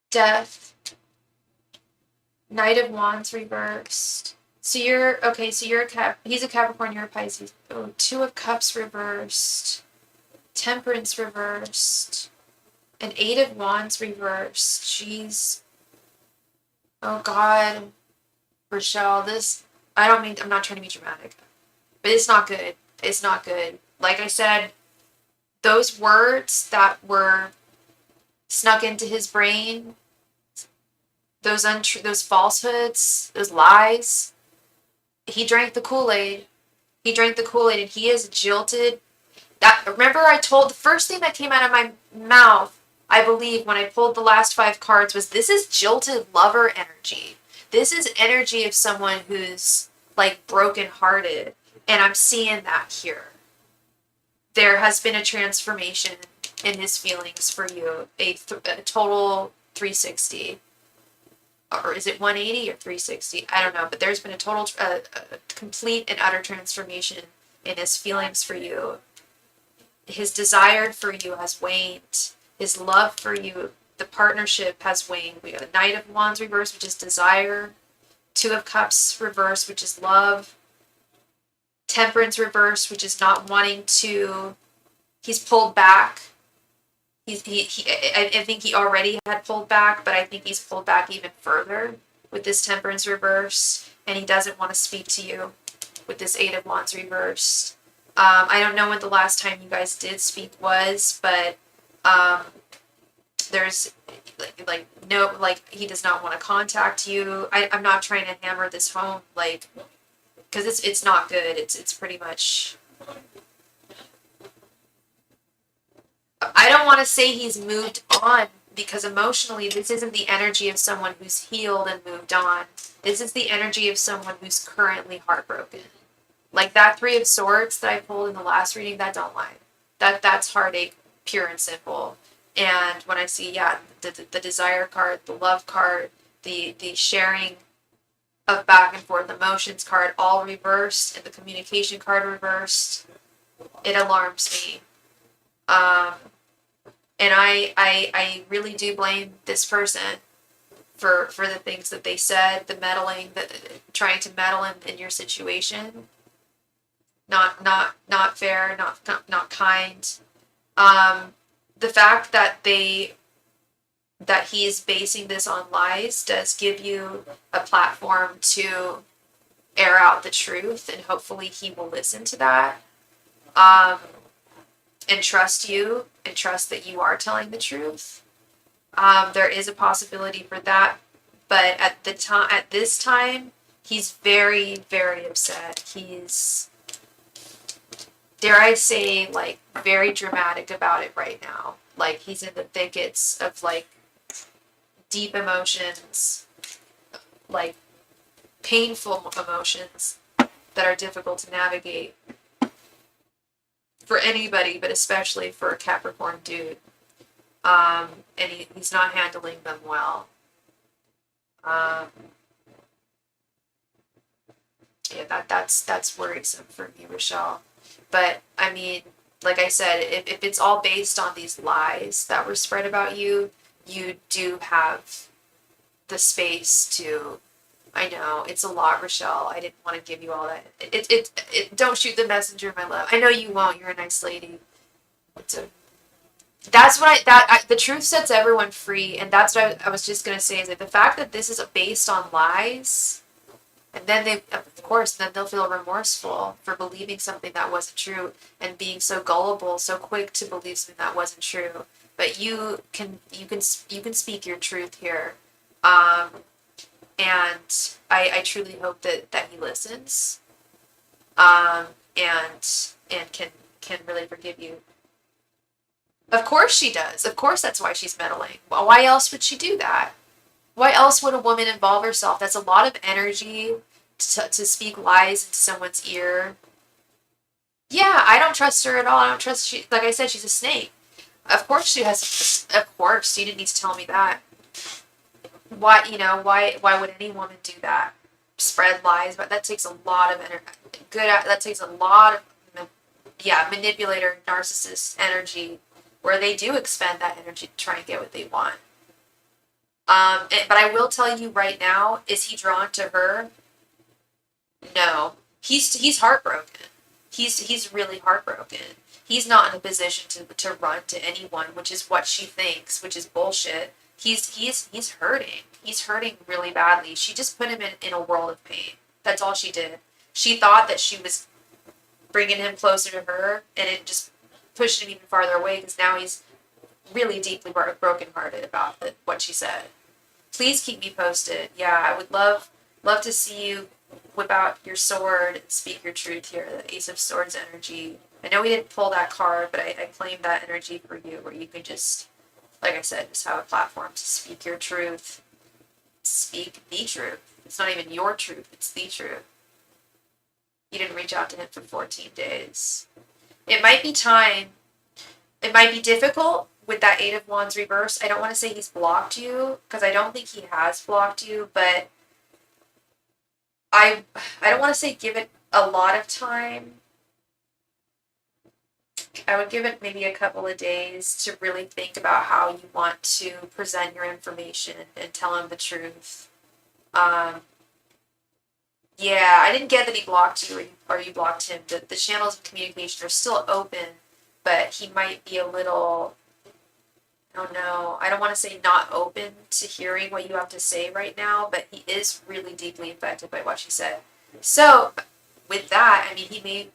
Death, Knight of Wands reversed. So you're okay. So you're he's a Capricorn. You're a Pisces. Oh, Two of Cups reversed. Temperance reversed. An Eight of Wands reversed. Jeez. Oh God, Rochelle. This. I don't mean. I'm not trying to be dramatic, but it's not good. It's not good. Like I said, those words that were snuck into his brain, those falsehoods, those lies. He drank the Kool-Aid. He drank the Kool-Aid, and he is jilted. That remember, I told the first thing that came out of my mouth, I believe, when I pulled the last 5 cards was this is jilted lover energy. This is energy of someone who's like brokenhearted, and I'm seeing that here. There has been a transformation in his feelings for you, a total 360. Or is it 180 or 360? I don't know, but there's been a total, complete and utter transformation in his feelings for you. His desire for you has waned. His love for you, the partnership has waned. We have the Knight of Wands reversed, which is desire. Two of Cups reversed, which is love. Temperance reversed, which is not wanting to. He's pulled back. I think he already had pulled back, but I think he's pulled back even further with this Temperance reverse, and he doesn't want to speak to you with this Eight of Wands reversed. I don't know when the last time you guys did speak was, but there's no, he does not want to contact you. I'm not trying to hammer this home, because it's not good. It's pretty much. I don't want to say he's moved on, because emotionally this isn't the energy of someone who's healed and moved on. This is the energy of someone who's currently heartbroken. Like that Three of Swords that I pulled in the last reading, that don't lie. That's heartache, pure and simple. And when I see, the desire card, the love card, the sharing of back and forth emotions card, all reversed, and the communication card reversed, it alarms me. And I really do blame this person for the things that they said, the meddling, trying to meddle in your situation. Not fair, not kind. The fact that he is basing this on lies does give you a platform to air out the truth, and hopefully he will listen to that. And trust you, and trust that you are telling the truth. There is a possibility for that, but at this time, he's very, very upset. He's, dare I say, very dramatic about it right now. He's in the thickets of deep emotions, painful emotions that are difficult to navigate for anybody, but especially for a Capricorn dude. And he's not handling them well. That's worrisome for me, Rochelle. But I mean, like I said, if it's all based on these lies that were spread about you, you do have the space to. I know it's a lot, Rochelle. I didn't want to give you all that. Don't shoot the messenger, my love. I know you won't. You're a nice lady. The truth sets everyone free, and that's what I was just gonna say, is that the fact that this is based on lies And then they, of course, then they'll feel remorseful for believing something that wasn't true and being so gullible, so quick to believe something that wasn't true. But you can speak your truth here, um, and I truly hope that he listens, um, and can really forgive you. Of course she does. Of course that's why she's meddling. Well, why else would she do that? Why else would a woman involve herself? That's a lot of energy to speak lies into someone's ear. Yeah, I don't trust her at all. I don't trust she. Like I said, she's a snake. Of course she has. Of course, you didn't need to tell me that. Why? Why would any woman do that? Spread lies, but that takes a lot of energy. That takes a lot of manipulator, narcissist energy, where they do expend that energy to try and get what they want. But I will tell you right now, is he drawn to her? No. He's heartbroken. He's really heartbroken. He's not in a position to run to anyone, which is what she thinks, which is bullshit. He's hurting. He's hurting really badly. She just put him in a world of pain. That's all she did. She thought that she was bringing him closer to her, and it just pushed him even farther away because now he's really deeply brokenhearted about what she said. Please keep me posted. Yeah, I would love to see you whip out your sword and speak your truth here. The Ace of Swords energy. I know we didn't pull that card, but I claimed that energy for you, where you can just, like I said, just have a platform to speak your truth. Speak the truth. It's not even your truth, it's the truth. You didn't reach out to him for 14 days. It might be time. It might be difficult with that Eight of Wands reverse. I don't want to say he's blocked you, because I don't think he has blocked you, but I don't want to say give it a lot of time. I would give it maybe a couple of days to really think about how you want to present your information and tell him the truth. Yeah, I didn't get that he blocked you or you blocked him. The channels of communication are still open, but he might be a little, I don't know, I don't want to say not open to hearing what you have to say right now, but he is really deeply affected by what she said. So, with that, I mean, he may,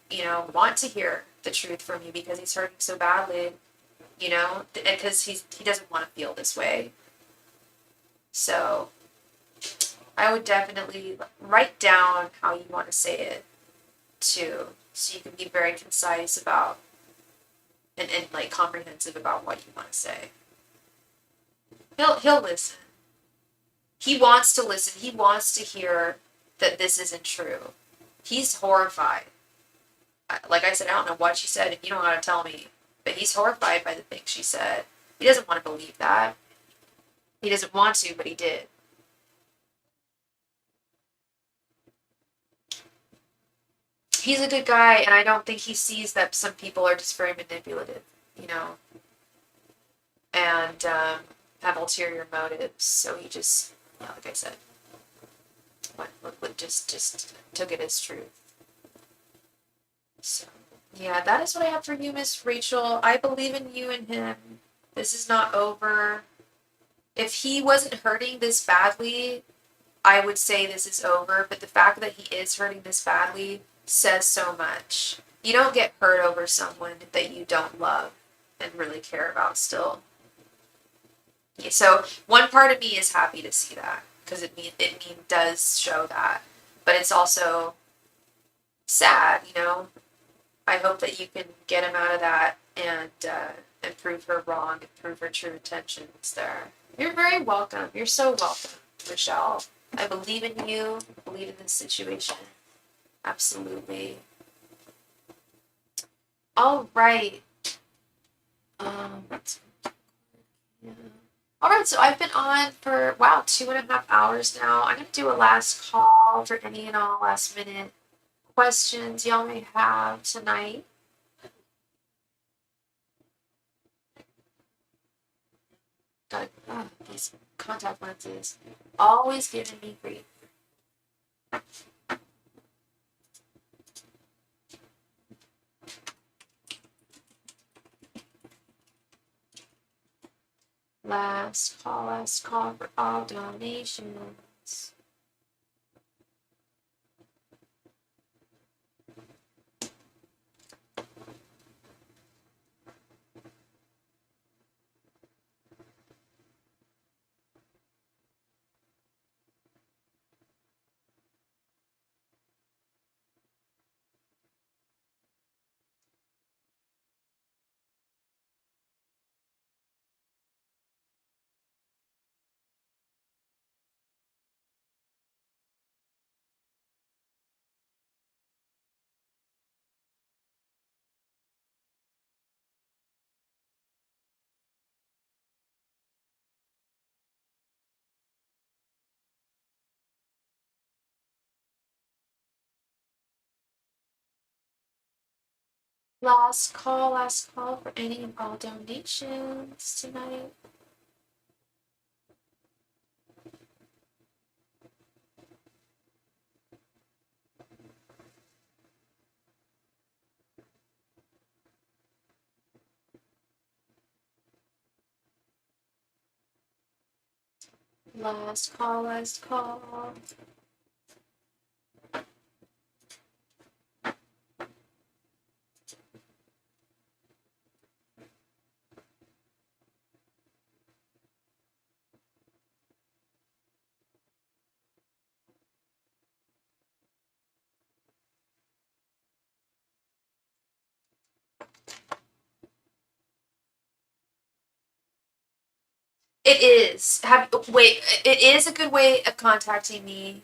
want to hear the truth from you because he's hurting so badly, because he doesn't want to feel this way. So, I would definitely write down how you want to say it too, so you can be very concise about and like comprehensive about what you want to say. He'll listen. He wants to listen. He wants to hear that this isn't true. He's horrified. Like I said, I don't know what she said, and you don't know how to tell me, but he's horrified by the things she said. He doesn't want to believe that. He doesn't want to, but he did. He's a good guy, and I don't think he sees that some people are just very manipulative, and have ulterior motives. So he just, like I said, just took it as truth. So, yeah, that is what I have for you, Miss Rachel. I believe in you and him. This is not over. If he wasn't hurting this badly, I would say this is over. But the fact that he is hurting this badly says so much. You don't get hurt over someone that you don't love and really care about still. Yeah, so one part of me is happy to see that because it does show that, but it's also sad, I hope that you can get him out of that and prove her wrong and prove her true intentions there. You're very welcome. You're so welcome, Michelle. I believe in you. I believe in this situation. Absolutely. All right. Yeah. All right, so I've been on for, wow, 2.5 hours now. I'm going to do a last call for any and all last minute questions y'all may have tonight. These contact lenses always giving me grief. Last call for all donations. Last call for any and all donations tonight. Last call. It is. It is a good way of contacting me.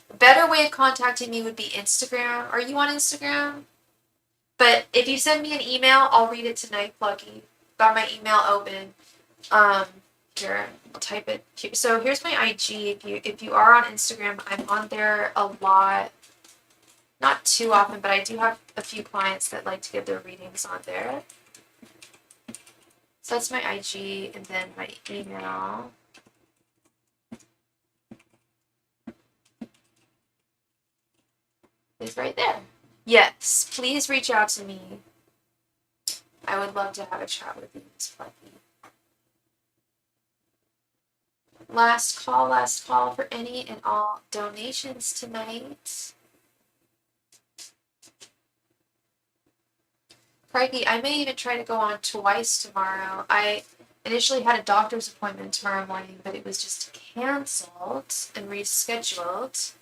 A better way of contacting me would be Instagram. Are you on Instagram? But if you send me an email, I'll read it tonight, Plucky. Got my email open. Um, Here, I'll type it. So here's my IG. If you are on Instagram, I'm on there a lot. Not too often, but I do have a few clients that like to get their readings on there. So that's my IG, and then my email is right there. Yes, please reach out to me. I would love to have a chat with you, Miss Plucky. Last call for any and all donations tonight. Crikey, I may even try to go on twice tomorrow. I initially had a doctor's appointment tomorrow morning, but it was just canceled and rescheduled.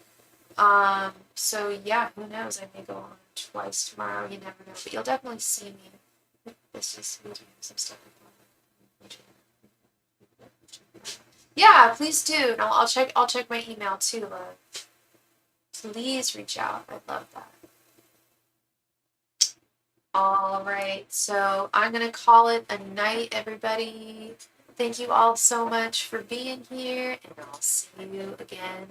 So yeah, who knows? I may go on twice tomorrow. You never know, but you'll definitely see me. This is some stuff. Yeah, please do. No, I'll check. I'll check my email too. Please reach out. I'd love that. All right, so I'm gonna call it a night, everybody. Thank you all so much for being here, and I'll see you again